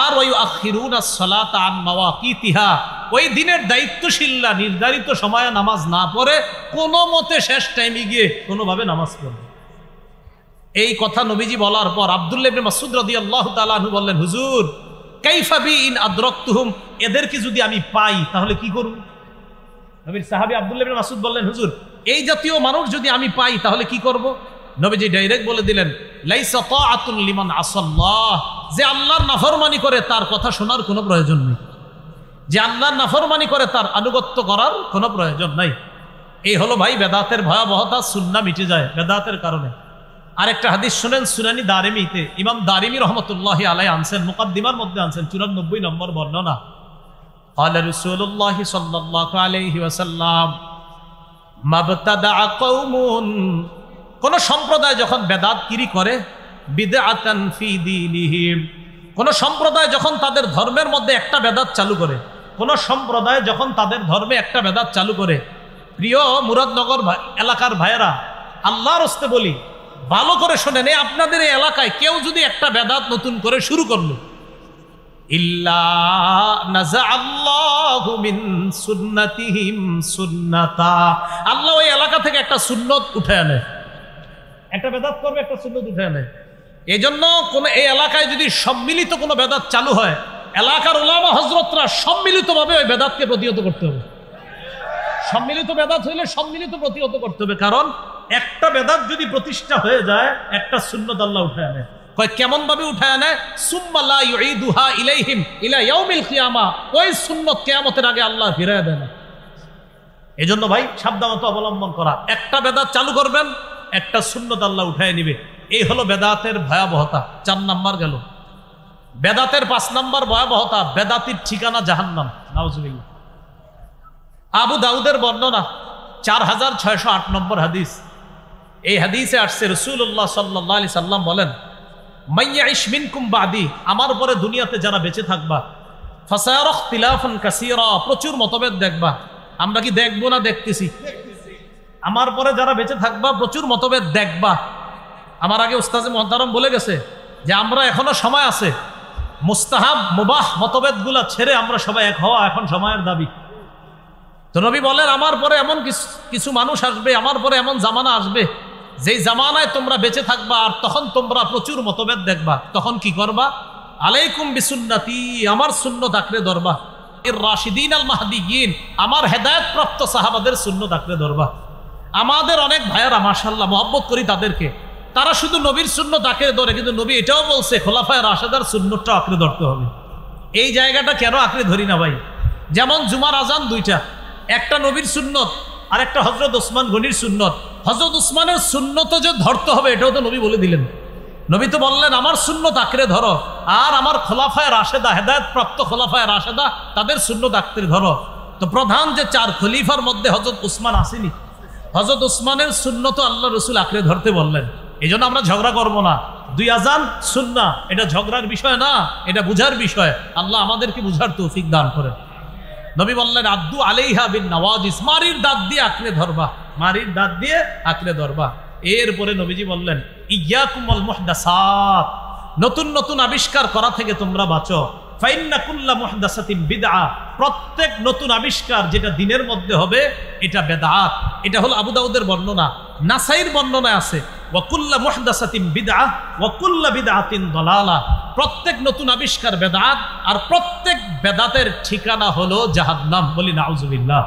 আর ওয়ায়ুআখিরুনা সলাতা আন মাওয়াকিতিহা, ওই দিনের দায়িত্বশীলরা নির্ধারিত সময়ে নামাজ না পড়ে কোনো মতে শেষ টাইমে গিয়ে কোনোভাবে নামাজ পড়বে। এই কথা নবীজি বলার পর আব্দুল্লাহ ইবনে মাসউদ রাদিয়াল্লাহু তাআলা আনহু বললেন, হুজুর কাইফা বি ইন আদরাকতুহুম, এদেরকে যদি আমি পাই তাহলে কি করব? নবীর সাহাবী আব্দুল্লাহ ইবনে মাসউদ বললেন, হুজুর এই জাতীয় মানুষ যদি আমি পাই তাহলে কি করব? নবীজি ডাইরেক্ট বলে দিলেন, লাইসা তাআতুন লিমান আসাল্লাহ, যে আল্লাহর নাফরমানি করে তার কথা শোনার কোনো প্রয়োজন নেই, যে আল্লাহর নাফরমানি করে তার আনুগত্য করার কোনো প্রয়োজন নাই। এই হলো ভাই বেদাতের ভয়াবহতা, সুন্নাহ মিটে যায় বেদাতের কারণে। আরেকটা হাদিস শুনেন, সুনানি দারিমিতে ইমাম দারিমি রহমতুল্লাহি আলাইহি আনছেন, মুকদ্দিমার মধ্যে আনছেন, 94 নম্বর বর্ণনা। ক্বালা রাসূলুল্লাহি সাল্লাল্লাহু আলাইহি ওয়াসাল্লাম, মাবতাদাআ কওমুন, কোন সম্প্রদায় যখন বেদাতগিরি করে, বিদআতান ফি দীনিহিম, কোন সম্প্রদায় যখন তাদের ধর্মের মধ্যে একটা বেদাত চালু করে, কোন সম্প্রদায় যখন তাদের ধর্মে একটা বেদাত চালু করে, প্রিয় মুরাদনগর এলাকার ভাইয়েরা, আল্লাহর হস্তে বলি, ভালো করে শোনেন, আপনাদের এই এলাকায় কেউ যদি একটা বেদাত নতুন করে শুরু করলো, ইল্লা নাযাআল্লাহু মিন সুন্নাতিহিম সুন্নাতা, আল্লাহ ওই এলাকা থেকে একটা সুন্নত উঠে আনে। একটা বেদাত করবে, একটা সুন্নত উঠে আনে। এই জন্য এই এলাকায় যদি সম্মিলিত কোনো বেদাত চালু হয়, এলাকার উলামা হযরতরা সম্মিলিতভাবে ওই বেদাতকে প্রতিহত করতে হবে। সম্মিলিত বেদাত হইলে সম্মিলিত প্রতিহত করতে হবে, কারণ একটা বেদাত যদি প্রতিষ্ঠা হয়ে যায়, একটা সুন্নত আল্লাহ উঠে আনে। কয় কেমন ভাবে উঠে আনে? সুম্মা লা ইউঈদুহা ইলাইহিম ইলা ইয়াউমিল কিয়ামা, ওই সুন্নত কিয়ামতের আগে আল্লাহ ফিরিয়ে দেন। এজন্য ভাই সাবধানতা অবলম্বন করা, একটা বেদাত চালু করবেন, একটা সুন্নত আল্লাহ উঠায় নিবে। এই হলো বেদাতের ভয়াবহতা। 4 নাম্বার গেল। বেদাতের 5 নাম্বার ভয়াবহতা, বেদাতির ঠিকানা জাহান্নাম। নাউজুবিল্লাহ। আবু দাউদের বর্ণনা 4608 নম্বর হাদিস। এই হাদিসে আসছে রাসূলুল্লাহ সাল্লাল্লাহু আলাইহি সাল্লাম বলেন, মাইয়াইশ মিনকুম বাদি, আমার পরে দুনিয়াতে যারা বেঁচে থাকবা, ফাসায়ারা ইখতিলাফান কাসীরা, প্রচুর মতভেদ দেখবা। আমরা কি দেখবো না দেখতেছি? আমার পরে যারা বেঁচে থাকবা প্রচুর মতভেদ দেখবা। আমার আগে উস্তাজে মুহতারাম বলে গেছে যে আমরা এখনো সময় আছে, মুস্তাহাব মুবাহ মতভেদগুলা ছেড়ে আমরা সবাই এক হওয়া এখন সময়ের দাবি। তো নবী বলেন, আমার পরে এমন কিছু মানুষ আসবে, আমার পরে এমন জামানা আসবে, যেই জামানায় তোমরা বেঁচে থাকবা, আর তখন তোমরা প্রচুর মতভেদ দেখবা। তখন কি করবা? আলাইকুম বিসুন্নতি, আমার সুন্নত আঁকড়ে ধরবা। এর রাশিদিন আল মাহদিয়িন, আমার হেদায়েত প্রাপ্ত সাহাবাদের সুন্নত আঁকড়ে ধরবা। আমাদের অনেক ভাইয়ারা মাশাআল্লাহ মহব্বত করি তাদেরকে, তারা শুধু নবীর সুন্নত আঁকড়ে ধরে, কিন্তু নবী এটাও বলছে খোলাফায়ে রাশেদার সুন্নতটা আঁকড়ে ধরতে হবে। এই জায়গাটা কেন আঁকড়ে ধরি না ভাই? যেমন জুমার আজান 2টা, একটা নবীর সুন্নত আর একটা হযরত ওসমান গনির সুন্নত। হযরত ওসমানের সুন্নত যে ধরতে হবে এটাও তো নবী বলে দিলেন। নবী তো বললেন আমার সুন্নত আঁকড়ে ধরো, আর আমার খোলাফায়ে রাশেদা, হেদায়েত প্রাপ্ত খোলাফায়ে রাশেদা, তাদের সুন্নত আঁকড়ে ধরো। তো প্রধান যে 4 খলিফার মধ্যে হযরত ওসমান আসেনি, হযরত ওসমানের সুন্নত আল্লাহ রাসূল আঁকড়ে ধরতে বললেন। এই জন্য আমরা ঝগড়া করবো না। 2 আজান সুন্নাহ, এটা ঝগড়ার বিষয় না, এটা বুঝার বিষয়। আল্লাহ আমাদেরকে বুঝার তৌফিক দান করেন। নবী বললেন, আদ্দু আলাইহা বিন নওয়াজিস, মারির দাঁত দিয়ে আঁকড়ে ধরবা, মারির দাঁত দিয়ে আঁকড়ে ধরবা। এরপরে নবীজি বললেন, ইয়াকুম ওয়াল মুহদাসাত, নতুন নতুন আবিষ্কার করা থেকে তোমরা বাঁচো। ফাইন্না কুল্লা মুহদাসাতিন বিদআ, প্রত্যেক নতুন আবিষ্কার যেটা দিনের মধ্যে হবে এটা বেদাত। এটা হলো আবু দাউদের বর্ণনা। নাসাইর বর্ণনায় আছে ওয়াকুল্লা মুহদাসাতিন বিদআহ ওয়াকুল্লা বিদআতিন দালালা, প্রত্যেক নতুন আবিষ্কার বেদাত, আর প্রত্যেক বেদাতের ঠিকানা হলো জাহান্নাম। বলি নাউজুবিল্লাহ।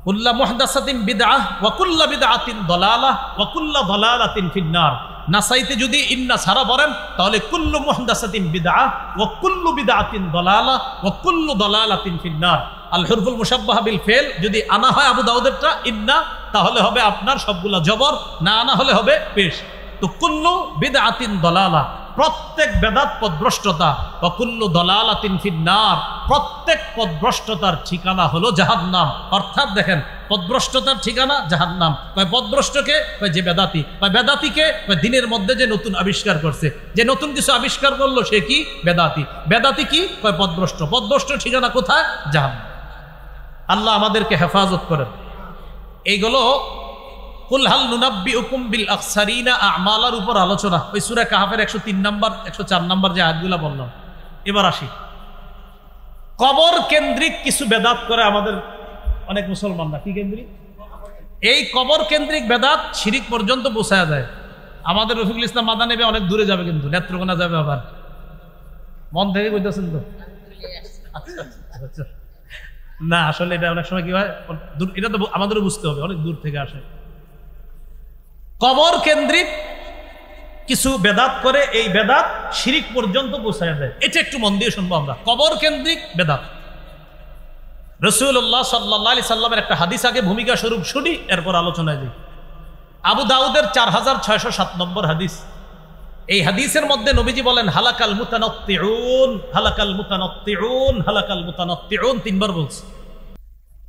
কুল্লা মুহদাসাতিন বিদআহ ওয়াকুল্লা বিদআতিন দালালা ওয়াকুল্লা দালালাতিন ফিন্নার। নাসাইতে যদি ইন্না সারা বলেন তাহলে কুল্লু মুহদাসাতিন বিদআহ ওয়াকুল্লু বিদআতিন দালালা ওয়াকুল্লু দালালাতিন ফিন্নার। আল হুরফুল মুশাব্বাহা বিল ফেল যদি আনা হয় আবু দাউদেরটা ইন্না, তাহলে হবে আপনার সবগুলা জবর, না আনা হলে হবে পেশ। তো কুল্লু বিদআতিন দালালা, প্রত্যেক বেদাত পদভ্রষ্টতা, ওয়া কুল্লু দালালাতিন ফিন্নার, প্রত্যেক পদভ্রষ্টতার ঠিকানা হলো জাহান্নাম। অর্থাৎ দেখেন, পদভ্রষ্টতার ঠিকানা জাহান্নাম। কয় পদভ্রষ্টকে? কয় যে বেদাতি। কয় বেদাতিকে? কয় দিনের মধ্যে যে নতুন আবিষ্কার করছে, যে নতুন কিছু আবিষ্কার করলো সে কি? বেদাতি। বেদাতি কি? কয় পদভ্রষ্ট। পদভ্রষ্ট ঠিকানা কোথায়? জাহান্নাম। আল্লাহ আমাদেরকে হেফাজত করেন। এইগুলো কুল হাল নুনাব্বিউকুম বিল আখসারিনা আমালার উপর আলোচনা, ওই সূরা কাহফের 103 নম্বর 104 নম্বর যে আয়াতগুলো বললাম। এবার আসি, কবর কেন্দ্রিক কিছু বেদাত করে আমাদের অনেক মুসলমানরা। কি কেন্দ্রিক? এই কবর কেন্দ্রিক বেদাত শিরিক পর্যন্ত পৌঁছায়া যায়। আমাদের রফিকুল ইসলাম মাদানী অনেক দূরে যাবে, কিন্তু নেত্রকোনা যাবে। আবার মন থেকে কইতেছেন তো? আচ্ছা আচ্ছা, না আসলে এটা অনেক সময় কি হয়, এটা তো আমাদেরও বুঝতে হবে, অনেক দূর থেকে আসে। কবর কেন্দ্রিক কিছু বেদাত করে, এই বেদাত শিরিক পর্যন্ত পৌঁছায় দেয়। এটা একটু মন দিয়ে শুনবো আমরা। কবর কেন্দ্রিক বেদাত, রাসূলুল্লাহ সাল্লাল্লাহু আলাইহি সাল্লামের একটা হাদিস আগে ভূমিকা স্বরূপ শুনি, এরপর আলোচনায় যাই। আবু দাউদের 4607 নম্বর হাদিস। এই হাদিসের মধ্যে নবীজি বলেন, হালাকাল মুতানাত্তিউন, হালাকাল মুতানাত্তিউন, হালাকাল মুতানাত্তিউন, তিনবার বলছে।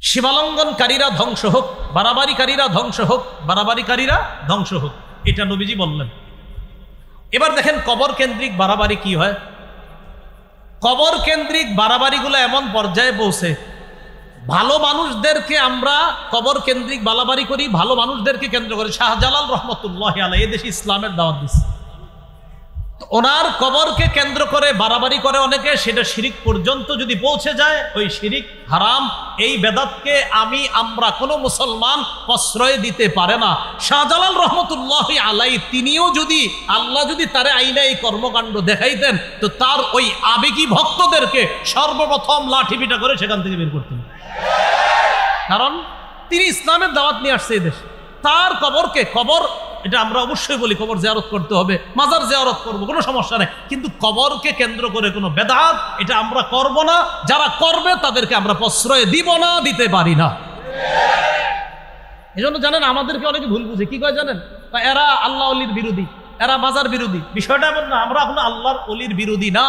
সীমালঙ্ঘনকারীরা ধ্বংস হোক, বাড়াবাড়িকারীরা ধ্বংস হোক, বাড়াবাড়িকারীরা ধ্বংস হোক, এটা নবীজি বললেন। এবার দেখেন কবর কেন্দ্রিক বাড়াবাড়ি কি হয়। কবর কেন্দ্রিক বাড়াবাড়িগুলো এমন পর্যায়ে পৌঁছে, ভালো মানুষদেরকে আমরা কবর কেন্দ্রিক বাড়াবাড়ি করি, ভালো মানুষদেরকে কেন্দ্র করে। শাহজালাল রহমতুল্লাহ আলাইহি এই দেশে ইসলামের দাওয়াত দিচ্ছে, ওনার কবরকে কেন্দ্র করে বাড়াবাড়ি করে অনেকে, সেটা শিরিক পর্যন্ত যদি পৌঁছে যায়, ওই শিরিক হারাম। এই বেদাতকে আমরা কোনো মুসলমান প্রশ্রয় দিতে পারে না। শাহজালাল রহমতুল্লাহ আলাইহি তিনিও যদি, আল্লাহ যদি তারে আইনা এই কর্মকাণ্ড দেখাইতেন, তো তার ওই আবেগী ভক্তদেরকে সর্বপ্রথম লাঠি পিটা করে সেখান থেকে বের করতেন। কারণ তিনি ইসলামের দাওয়াত নিয়ে আসছে এই দেশে। তার কবরকে, কবর এটা আমরা অবশ্যই বলি কবর জিয়ারত করতে হবে, মাজার জিয়ারত করবো, কোনো সমস্যা নেই, কিন্তু কবরকে কেন্দ্র করে কোনো বেদাত এটা আমরা করব না। যারা করবে তাদেরকে আমরা প্রশ্রয় দিব না, দিতে পারি না। এই জন্য জানেন আমাদেরকে অনেকে ভুল বুঝে, কি কয় জানেন? এরা আল্লাহ ওলির বিরোধী, এরা মাজার বিরোধী। বিষয়টা এমন না, আমরা এখন আল্লাহর ওলির বিরোধী না,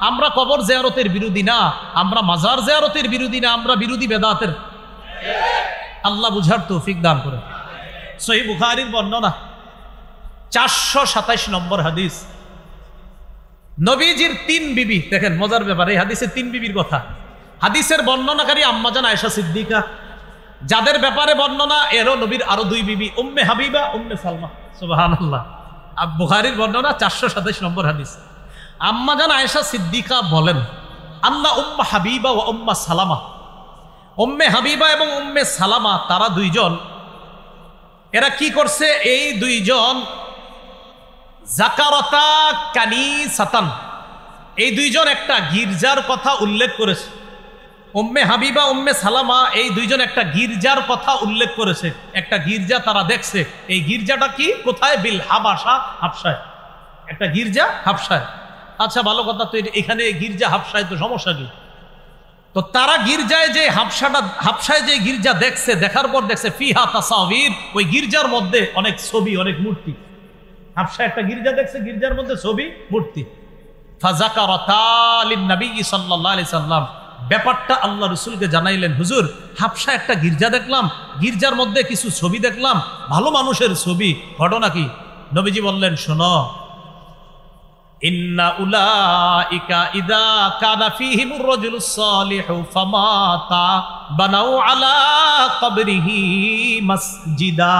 আমরা কবর জিয়ারতের বিরোধী না, আমরা মাজার জিয়ারতের বিরোধী না, আমরা বিরোধী বেদাতের। আল্লাহ বুঝার তৌফিক দান করে। সহিহ বুখারীর বর্ণনা 427 নম্বর হাদিস। নবীজির 3 বিবি, দেখেন মজার ব্যাপার, এই হাদিসে 3 বিবির কথা। হাদিসের বর্ণনাকারী আম্মাজান আয়েশা সিদ্দিকা, যাদের ব্যাপারে বর্ণনা এরও নবীর আরো 2 বিবি, উম্মে হাবিবা, উম্মে সালমা। সুবহানাল্লাহ। বুখারীর বর্ণনা 427 নম্বর হাদিস। আম্মাজান আয়েশা সিদ্দিকা বলেন, আন্না উম্মে হাবিবা ওয়া উম্মে সালামা, উম্মে হাবিবা এবং উম্মে সালামা, তারা দুইজন, এরা কি করছে? এই দুইজন জাকারতা কানিসাতান, এই দুইজন একটা গির্জার কথা উল্লেখ করেছে। উম্মে হাবিবা, উম্মে সালামা, এই দুইজন একটা গির্জার কথা উল্লেখ করেছে। একটা গির্জা তারা দেখছে। এই গির্জাটা কি? কোথায়? বিল হাবাসা, হাবশায়। একটা গির্জা হাবশায়। আচ্ছা ভালো কথা, তো এখানে গির্জা হাবশায়, তো সমস্যা কি? তো তারা গির্জায় যে হাবশায় যে গির্জা দেখছে, দেখার পর দেখছে ফিহা তাসাবির, ওই গির্জার মধ্যে অনেক ছবি, অনেক মূর্তি। হাবশায় একটা গির্জা দেখছে, গির্জার মধ্যে ছবি, মূর্তি। ফাযাকারাতা লিন-নবী সাল্লাল্লাহু আলাইহি সাল্লাম, ব্যাপারটা আল্লাহ রাসূলকে জানাইলেন, হুজুর হাবশায় একটা গির্জা দেখলাম, গির্জার মধ্যে কিছু ছবি দেখলাম, ভালো মানুষের ছবি, ঘটনা কি? নবীজি বললেন, শোনো, ইন্না উলাইকা ইযা কানা ফীহিমুর রাজুলুস সালিহু ফামাতা বানাউ আলা কবরিহি মসজিদা।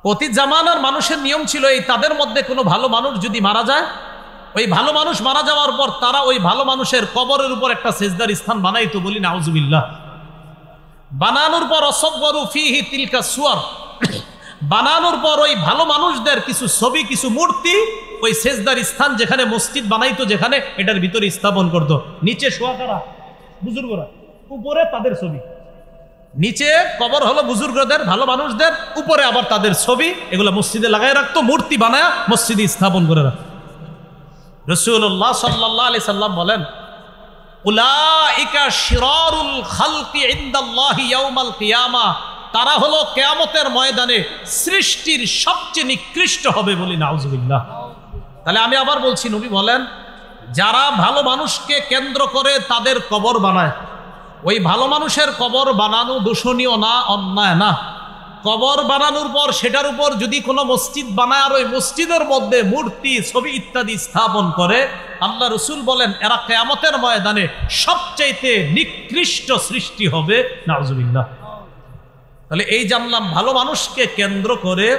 অতীত জামানার মানুষের নিয়ম ছিল এই, তাদের মধ্যে কোনো ভালো মানুষ যদি মারা যায়, ওই ভালো মানুষ মারা যাওয়ার পর তারা ওই ভালো মানুষের কবরের উপর একটা সেজদার স্থান বানাইতো। বলি নাউজুবিল্লাহ। বানানোর পর অসব্বরু ফিহি তিলকা সুয়ার, বানানোর পর ওই ভালো মানুষদের কিছু ছবি, কিছু মূর্তি ওই সেজদার স্থান যেখানে মসজিদ বানাইতো, যেখানে এটার ভিতরে স্থাপন করতো। নিচে শোয়া কারা? বুজুর্গরা, উপরে তাদের ছবি। নিচে কবর হলো বুজুর্গদের, ভালো মানুষদের, উপরে আবার তাদের ছবি। এগুলো মসজিদে লাগাই রাখতো, মূর্তি বানায় মসজিদে স্থাপন করে রাখতো। রাসূলুল্লাহ সাল্লাল্লাহু আলাইহি সাল্লাম বলেন, উলাইকা শিরারুল খালকি ইনদাল্লাহি ইয়াউমাল কিয়ামা, তারা হলো কিয়ামতের ময়দানে সৃষ্টির সবচেয়ে নিকৃষ্ট হবে। বলি নাউজুবিল্লাহ। তাহলে আমি আবার বলছি, নবী বলেন যারা ভালো মানুষকে কেন্দ্র করে তাদের কবর বানায়, ওই ভালো মানুষের কবর বানানো দূষণীয় না, অন্যায় না। কবর বানানোর পর সেটার উপর যদি কোনো মসজিদ বানায় আর ওই মসজিদের মধ্যে মূর্তি, ছবি ইত্যাদি স্থাপন করে, আল্লাহ রসুল বলেন এরা কিয়ামতের ময়দানে সবচাইতে নিকৃষ্ট সৃষ্টি হবে। নাউজুবিল্লাহ। তাহলে এই জানলাম ভালো মানুষকে কেন্দ্র করে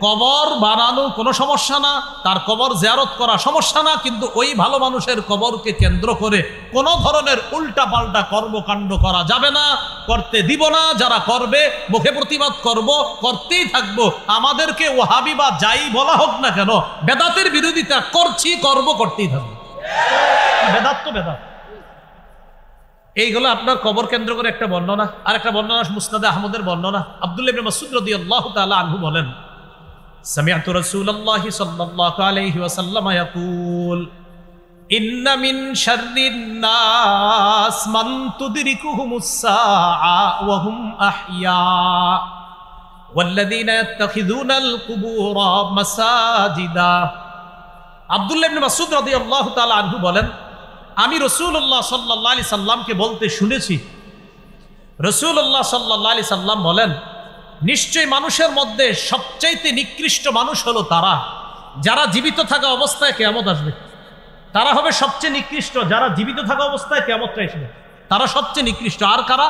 কবর বানানো কোনো সমস্যা না, তার কবর জিয়ারত করা সমস্যা না, কিন্তু ওই ভালো মানুষের কবরকে কেন্দ্র করে কোনো ধরনের উল্টা পাল্টা কর্মকাণ্ড করা যাবে না, করতে দিব না। যারা করবে মুখে প্রতিবাদ করব, করতেই থাকবো। আমাদেরকে ওয়াহাবি বা যাই বলা হোক না কেন, বেদাতের বিরোধিতা করছি, করব, করতেই থাকবো। বেদাত তো বেদাত। এইগুলো আপনার কবর কেন্দ্র করে একটা বর্ণনা। আর একটা বর্ণনা মুসনাদে আহমদের বর্ণনা। আব্দুল্লাহ ইবনে মাসউদ রাদিয়াল্লাহু তাআলা আনহু বলেন, সামিআতু রাসূলুল্লাহি সাল্লাল্লাহু আলাইহি ওয়াসাল্লাম ইয়াকুল, ইন্না মিন শাররিন নাস মান তুদরিকুহুমুস সাআ ওয়া হুম আহইয়া ওয়াল্লাযীনা ইয়াত্তাখিযুনাল কুবুরা মাসাজিদা। আব্দুল্লাহ ইবনে মাসউদ রাদিয়াল্লাহু তাআলা আনহু বলেন, আমি রাসূলুল্লাহ সাল্লাল্লাহু আলাইহি সাল্লামকে বলতে শুনেছি, রাসূলুল্লাহ সাল্লাল্লাহু আলাইহি সাল্লাম বলেন, নিশ্চয় মানুষের মধ্যে সবচাইতে নিকৃষ্ট মানুষ হলো তারা যারা জীবিত থাকা অবস্থায় কিয়ামত আসবে। তারা হবে সবচেয়ে নিকৃষ্ট যারা জীবিত থাকা অবস্থায় কিয়ামতটা আসবে, তারা সবচেয়ে নিকৃষ্ট। আর কারা?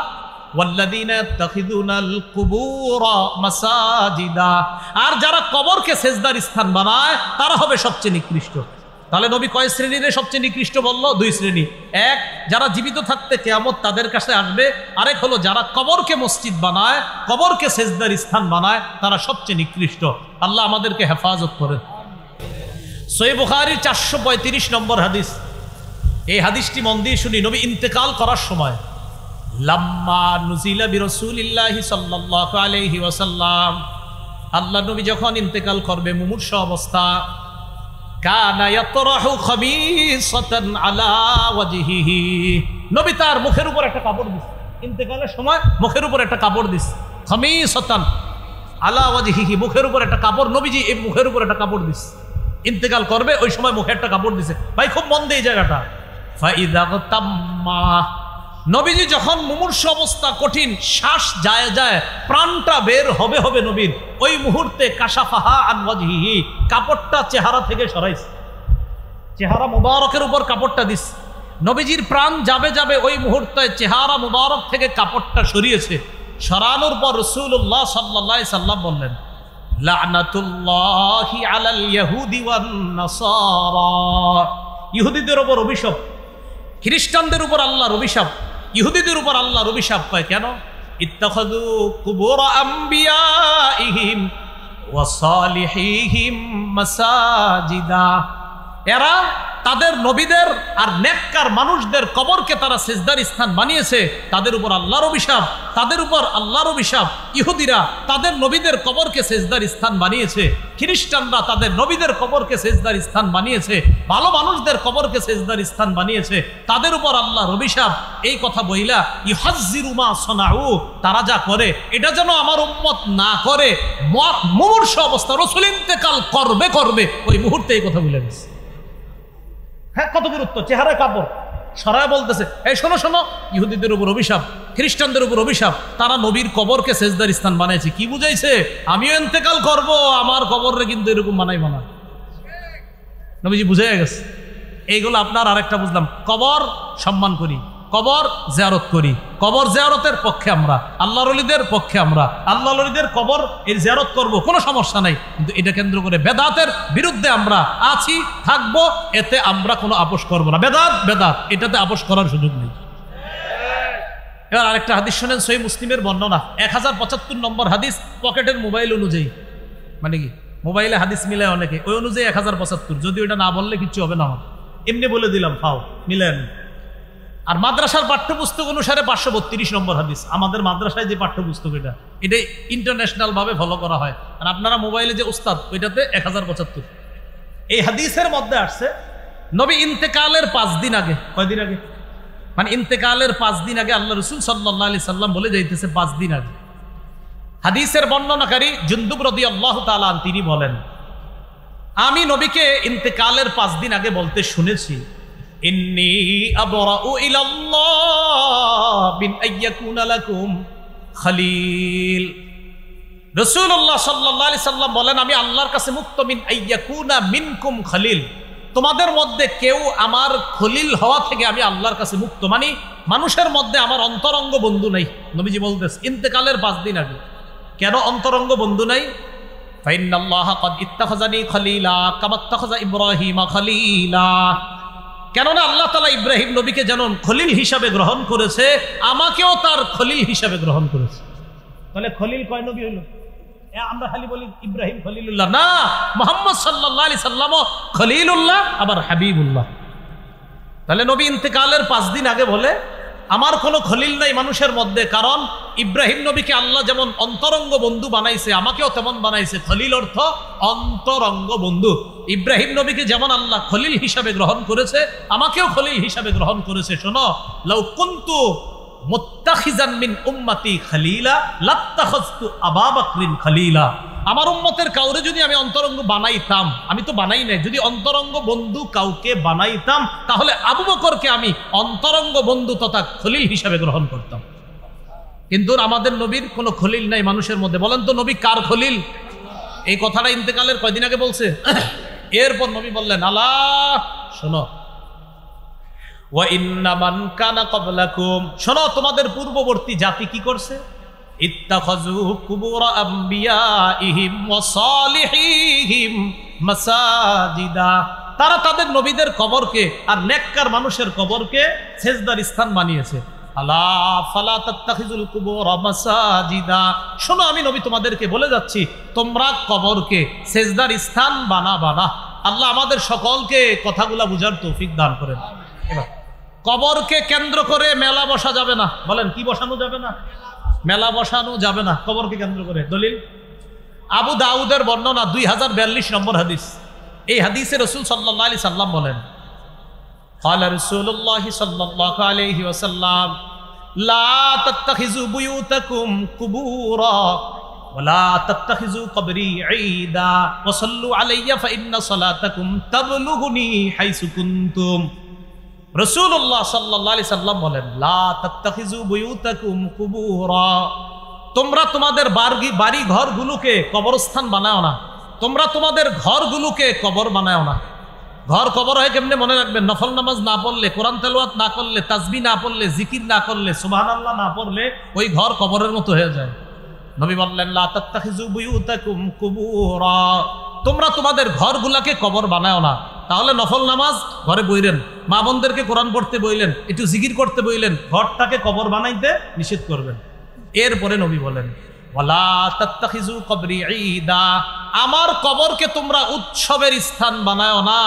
ওয়াল্লাযীনা ইয়াত্তাখিযুনাল কুবুরা মাসাজিদা, আর যারা কবরকে সেজদার স্থান বানায় তারা হবে সবচেয়ে নিকৃষ্ট। তাহলে নবী কয় শ্রেণীর সবচেয়ে নিকৃষ্ট বললো? দুই শ্রেণী। এক, যারা জীবিত থাকতে কিয়ামত তাদের কাছে আসবে। আরেক হলো যারা কবরকে মসজিদ বানায়, কবরকে সেজদার স্থান বানায়, তারা সবচেয়ে নিকৃষ্ট। আল্লাহ আমাদেরকে হেফাজত করেন। সহিহ বুখারীর 435 নম্বর হাদিস। এই হাদিসটি মন দিয়ে শুনি। নবী ইন্তেকাল করার সময়, লাম্মা নুজিলা বিরাসূলিল্লাহি সাল্লাল্লাহু আলাইহি ওয়াসাল্লাম, আল্লাহ নবী যখন ইন্তেকাল করবে মুমূর্ষু অবস্থা, কানা ইয়াতরাহু খামিসাতান আলা ওয়াজহিহি, নবী তার মুখের উপর একটা কাপড় দিছে। ইন্তেকালের সময় মুখের উপর একটা কাপড় দিছে। খামিসাতান আলা ওয়াজহিহি, মুখের উপর একটা কাপড়। নবীজি এই মুখের উপর একটা কাপড় দিছে। ইন্তেকাল করবে ওই সময় মুখে একটা কাপড় দিছে। ভাই খুব মন দিয়ে এই জায়গাটা। ফাইদা তাম্মা, নবীজি যখন মুমূর্ষু অবস্থা, কঠিন শ্বাস যায় যায়, প্রাণটা বের হবে হবে নবীর, ওই মুহূর্তে কাশাফাহা আন ওয়াজহিহি, কাপড়টা চেহারা থেকে সরাইছে। চেহারা মুবারকের উপর কাপড়টা দিস। নবীজির প্রাণ যাবে যাবে ওই মুহূর্তে চেহারা মুবারক থেকে কাপড়টা সরিয়েছে। সরানোর পর রাসূলুল্লাহ সাল্লাল্লাহু আলাইহি সাল্লাম বললেন, লা'নাতুল্লাহি আলাল ইয়াহুদি ওয়ান নাসারা, ইহুদিদের উপর অভিশাপ, খ্রিস্টানদের উপর আল্লাহর অভিশাপ, ইহুদিদের উপর আল্লাহর অভিশাপ। কয় কেন? ইত্তাখাযু কুবুর আম্বিয়াইহিম ওয়া সালিহিহিম মাসাজিদা, এরা তাদের নবীদের আর নেককার মানুষদের কবরকে তারা সিজদার স্থান বানিয়েছে। তাদের উপর আল্লাহর অভিশাপ, তাদের উপর আল্লাহর অভিশাপ। ইহুদিরা তাদের নবীদের কবরকে সিজদার স্থান বানিয়েছে, খ্রিস্টানরা তাদের নবীদের কবরকে সিজদার স্থান বানিয়েছে, ভালো মানুষদের কবরকে সিজদার স্থান বানিয়েছে, তাদের উপর আল্লাহর অভিশাপ। এই কথা বইলা ইউহাজ্জিরু মা সানাউ, তারা যা করে এটা যেন আমার উম্মত না করে। মুমূর্ষু অবস্থা, রাসূল ইন্তেকাল করবে ওই মুহূর্তে এই কথা বলে গেছে। হ্যাঁ, কত গুরুত্ব। চেহারায় কাপড় সরায় বলতেছে, এই শোনো শোনো, ইহুদিদের উপর অভিশাপ, খ্রিস্টানদের উপর অভিশাপ, তারা নবীর কবরকে সেজদার স্থান বানাইছে। কি বুঝাইছে? আমিও ইন্তেকাল করব, আমার কবরে কিন্তু এরকম বানাইব না। নবীজি বুঝাই গেছে। এইগুলো আপনার আরেকটা বুঝলাম, কবর সম্মান করি, কবর জিয়ারত করি, কবর জিয়ারতের পক্ষে আমরা, আল্লাহর ওলিদের পক্ষে আমরা, আল্লাহর ওলিদের কবর এর জিয়ারত করব, কোনো সমস্যা নাই। কিন্তু এটা কেন্দ্র করে বেদাতের বিরুদ্ধে আমরা আছি, থাকবো, এতে আমরা কোনো আপোষ করব না। বেদাত বেদাত, এটাতে আপোষ করার সুযোগ নেই। এবার আরেকটা হাদিস শোনেন, সহিহ মুসলিমের বর্ণনা 1075 নম্বর হাদিস, পকেটের মোবাইল অনুযায়ী, মানে কি মোবাইলে হাদিস মিলায় অনেকে, ওই অনুযায়ী 1075, যদি ওটা না বললে কিচ্ছু হবে না, আমার এমনি বলে দিলাম, ফাও মিলেন। আর মাদ্রাসার পাঠ্যপুস্তক অনুসারে 532 নম্বর হাদিস, আমাদের মাদ্রাসায় যে পাঠ্যপুস্তক এটা ইন্টারন্যাশনাল ভাবে ফলো করা হয়, আর আপনারা মোবাইলে যে উস্তাদ ওইটাতে 1075। এই হাদিসের মধ্যে আসছে নবী ইন্তেকালের 5 দিন আগে, কয়দিন আগে, মানে ইন্তেকালের 5 দিন আগে আল্লাহ রাসূল সাল্লাল্লাহু আলাইহি সাল্লাম বলে যাইতেছে 5 দিন আগে। হাদিসের বর্ণনাকারী জুনদুব রাদিয়াল্লাহু তাআলা আন তিনি বলেন, আমি নবীকে ইন্তেকালের 5 দিন আগে বলতে শুনেছি, ইন্নী আবরাউ ইলাল্লাহ বিন আইয়াকুনা লাকুম খলিল। রাসূলুল্লাহ সাল্লাল্লাহু আলাইহি সাল্লাম বলেন, আমি আল্লাহর কাছে মুক্ত, মিন আইয়াকুনা মিনকুম খলিল, তোমাদের মধ্যে কেউ আমার খলিল হওয়া থেকে আমি আল্লাহর কাছে মুক্ত, মানে মানুষের মধ্যে আমার অন্তরঙ্গ বন্ধু নাই। নবীজি বলতেছে ইন্তেকালের 5 দিন আগে। কেন অন্তরঙ্গ বন্ধু নাই? ফাইন্নাল্লাহা ক্বাদ ইত্তাখাযানি খলিলা কামা ইত্তাখাযা ইব্রাহিমা খলিলা, কেননা আল্লাহ তাআলা ইব্রাহিম নবীকে যেমন খলিল হিসাবে গ্রহণ করেছে, আমাকেও তার খলিল হিসাবে গ্রহণ করেছে। তাহলে খলিল কয় নবী হলো? আমরা খালি বলি ইব্রাহিম খলিলুল্লাহ, না, মুহাম্মদ সাল্লাল্লাহু আলাইহি সাল্লামও খলিলুল্লাহ আবার হাবিবুল্লাহ। তাহলে নবী ইন্তেকালের 5 দিন আগে বলে আমার কোনো খলিল নাই মানুষের মধ্যে, কারণ ইব্রাহিম নবীকে আল্লাহ যেমন অন্তরঙ্গ বন্ধু বানাইছে, আমাকেও তেমন বানাইছে। খলিল অর্থ অন্তরঙ্গ বন্ধু। ইব্রাহিম নবীকে যেমন আল্লাহ খলিল হিসাবে গ্রহণ করেছে, আমাকেও খলিল হিসাবে গ্রহণ করেছে। শোনো, লাউ কুনতু মুত্তাখিজান মিন উম্মতি খলিলা লাত্তাখাযতু আবা বকরিন খলিলা, আমার উম্মতের কাউরে যদি আমি অন্তরঙ্গ বানাইতাম, আমি তো বানাই নাই, যদি অন্তরঙ্গ বন্ধু কাউকে বানাইতাম তাহলে আবু বকরকে আমি অন্তরঙ্গ বন্ধু তথা খলিল হিসাবে গ্রহণ করতাম। কিন্তু আমাদের নবীর কোনো খলিল নাই মানুষের মধ্যে। বলেন তো নবী কার খলিল? এই কথাটা ইন্তেকালের কয়দিন আগে বলছে। এরপর নবী বললেন, আলা শোনো, ওয়া ইন্না মান কানা ক্বাবলাকুম, শোনো তোমাদের পূর্ববর্তী জাতি কি করছে, ইত্তাখাযু কুবুর আমবিয়াইহিম ওয়া সালিহিহিম মাসাজিদা, তারা তাদের নবীদের কবরকে আর নেককার মানুষের কবরকে সেজদার স্থান বানিয়েছে। আলা ফালা তাত্তাখিজুল কুবুর মাসাজিদা, শোনো আমি নবী তোমাদেরকে বলে যাচ্ছি, তোমরা কবরকে সেজদার স্থান বানাবা না। আল্লাহ আমাদের সকলকে কথাগুলা বুঝার তৌফিক দান করেন। এবার কবরকে কেন্দ্র করে মেলা বসা যাবে না। বলেন কি বসানো যাবে না? মেলা বসানো যাবে না কবরকে কেন্দ্র করে। দলিল আবু দাউদের বর্ণনা 2042 নম্বর হাদিস। এই হাদিসে রাসূল সাল্লাল্লাহু আলাইহি সাল্লাম বলেন, ক্বালা রাসূলুল্লাহি সাল্লাল্লাহু আলাইহি ওয়াসাল্লাম, লা তাত্তাখিযু বুয়ুতাকুম কুবুরা ওয়া লা তাত্তাখিযু কবরি ঈদা ওয়া সাল্লু আলাইয়া ফা ইন্না সালাতাকুম তাবলুগুনি হাইসু কুনতুম। রাসূলুল্লাহ সাল্লাল্লাহু আলাইহি সাল্লাম বলেন, লা তাত্তাখিযু বুয়ুতাকুম কুবুরা, তোমরা তোমাদের বাড়ি ঘরগুলোকে কবরস্থান বানাও না। তোমরা তোমাদের ঘরগুলোকে কবর বানাও না। ঘর কবর হয় কেমনে মনে রাখবেন, নফল নামাজ না পড়লে, কোরআন তেলাওয়াত না করলে, তাসবিহ না পড়লে, জিকির না করলে, সুবহানাল্লাহ না পড়লে ওই ঘর কবরের মতো হয়ে যায়। নবী বললেন, লা তাত্তাখিযু বুয়ুতাকুম কুবুরা, তোমরা তোমাদের ঘরগুলাকে কবর বানাও না। তাহলে নফল নামাজ ঘরে বইলেন, মা বোনদেরকে কোরআন পড়তে বইলেন, একটু জিকির করতে বইলেন, ঘরটাকে কবর বানাইতে নিষেধ করবেন। এরপরে নবী বলেন, ওয়ালা তাত্তাখিযু কবরি ঈদা, আমার কবরকে তোমরা উৎসবের স্থান বানায়ো না,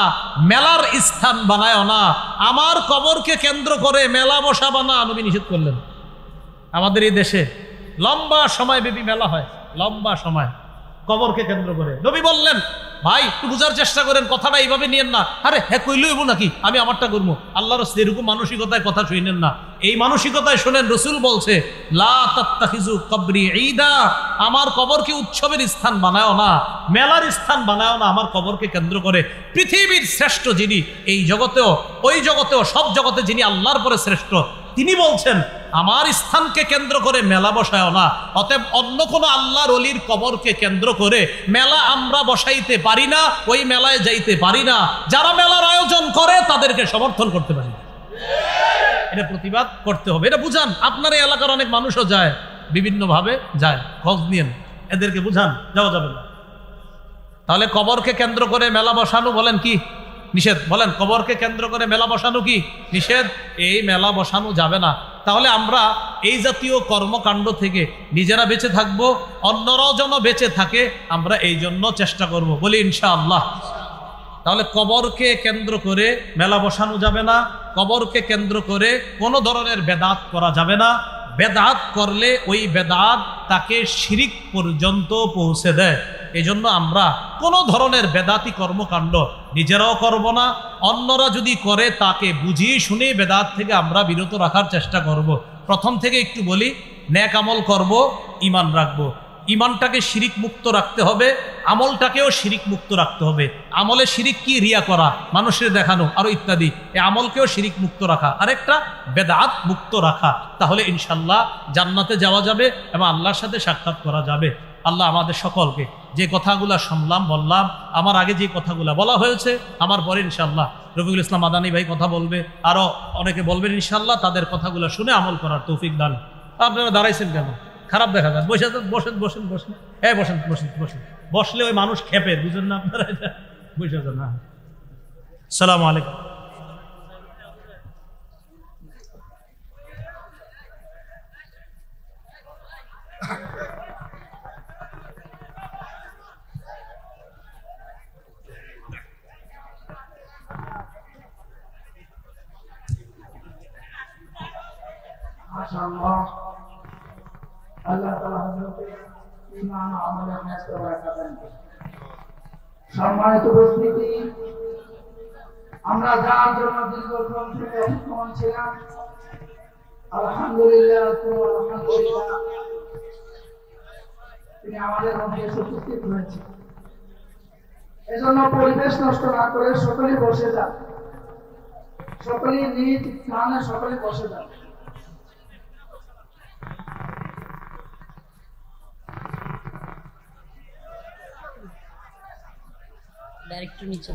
মেলার স্থান বানায়ো না। আমার কবরকে কেন্দ্র করে মেলা বসাবা না, নবী নিষেধ করলেন। আমাদের এই দেশে লম্বা সময় ব্যাপী মেলা হয়, লম্বা সময় কবরকে কেন্দ্র করে। নবী বললেন, ভাই একটু বুঝার চেষ্টা করেন, কথাটা এইভাবে নিয়েন না, আরে হ্যাঁ কইলইব নাকি আমি আমারটা করবো। আল্লাহর রাসূল এরকম মানসিকতায় কথা শুনেন না। এই মানসিকতায় শোনেন, রাসূল বলছে, লা তাত্তাখিযু কবরি ঈদা, আমার কবরকে উৎসবের স্থান বানায়ও না, মেলার স্থান বানায়ও না। আমার কবরকে কেন্দ্র করে পৃথিবীর শ্রেষ্ঠ যিনি, এই জগতেও ওই জগতেও সব জগতে যিনি আল্লাহর পরে শ্রেষ্ঠ, তিনি বলছেন, আমার স্থানকে কেন্দ্র করে মেলা বসায়ও না। অতএব অন্য কোনো আল্লাহর ওলির কবরকে কেন্দ্র করে মেলা আমরা বসাইতে পারি না, ওই মেলায় যাইতে পারি না। যারা মেলার আয়োজন করে তাদেরকে সমর্থন করতে পারি, এটা প্রতিবাদ করতে হবে। এটা বুঝান, আপনার এই এলাকার অনেক মানুষও যায়, বিভিন্নভাবে যায়, খোঁজ নিয়েন, এদেরকে বুঝান, যাওয়া যাবে না। তাহলে কবরকে কেন্দ্র করে মেলা বসানো বলেন কি নিষেধ? বলেন কবরকে কেন্দ্র করে মেলা বসানো কি নিষেধ? এই মেলা বসানো যাবে না। তাহলে আমরা এই জাতীয় কর্মকাণ্ড থেকে নিজেরা বেঁচে থাকবো, অন্যরাও যেন বেঁচে থাকে, আমরা এই জন্য চেষ্টা করব, বলি ইনশাআল্লাহ। তাহলে কবরকে কেন্দ্র করে মেলা বসানো যাবে না, কবরকে কেন্দ্র করে কোনো ধরনের বেদাত করা যাবে না। বেদাত করলে ওই বেদাত তাকে শিরিক পর্যন্ত পৌঁছে দেয়। এই জন্য আমরা কোনো ধরনের বেদাতি কর্মকাণ্ড নিজেরাও করব না, অন্যরা যদি করে তাকে বুঝিয়ে শুনে বেদাত থেকে আমরা বিরত রাখার চেষ্টা করব। প্রথম থেকে একটু বলি, নেক আমল করব, ঈমান রাখবো, ঈমানটাকে শিরিক মুক্ত রাখতে হবে, আমলটাকেও শিরিক মুক্ত রাখতে হবে। আমলে শিরিক কি? রিয়া করা, মানুষের দেখানো, আরো ইত্যাদি। এই আমলকেও শিরিক মুক্ত রাখা, আরেকটা বেদাত মুক্ত রাখা। তাহলে ইনশাল্লাহ জান্নাতে যাওয়া যাবে এবং আল্লাহর সাথে সাক্ষাৎ করা যাবে। আল্লাহ আমাদের সকলকে যে কথাগুলা শুনলাম, বললাম, আমার আগে যে কথাগুলা বলা হয়েছে, আমার পরে ইনশাল্লাহ রফিকুল ইসলাম মাদানী ভাই কথা বলবে, আরো অনেকে বলবেন ইনশাল্লাহ, তাদের কথাগুলা শুনে আমল করার তৌফিক দান। আপনারা দাঁড়াইছেন কেন? খারাপ দেখা যায়, বসে বসেন বসেন বসেন, হ্যাঁ বসেন বসেন বসেন, বসলে ওই মানুষ খেপে, বুঝেন না আপনারা? বসে যান। হ্যাঁ, আসসালামু আলাইকুম।
মাশাআল্লাহ, আল্লাহ তাআলা হযরতে ঈমান ও আমলে হায়াত বারাকাত দান করুন। সম্মানিত উপস্থিতি, আমরা যার জন্য দীর্ঘক্ষণ থেকে অপেক্ষমান ছিলাম, আলহামদুলিল্লাহ আলহামদুলিল্লাহ তিনি আমাদের মধ্যে উপস্থিত হয়েছেন। এজন্য পরিবেশ নষ্ট না করে সকলে বসে যান, সকলে নিজ স্থানে সকলে বসে যান।
ডাইরেক্ট নিচে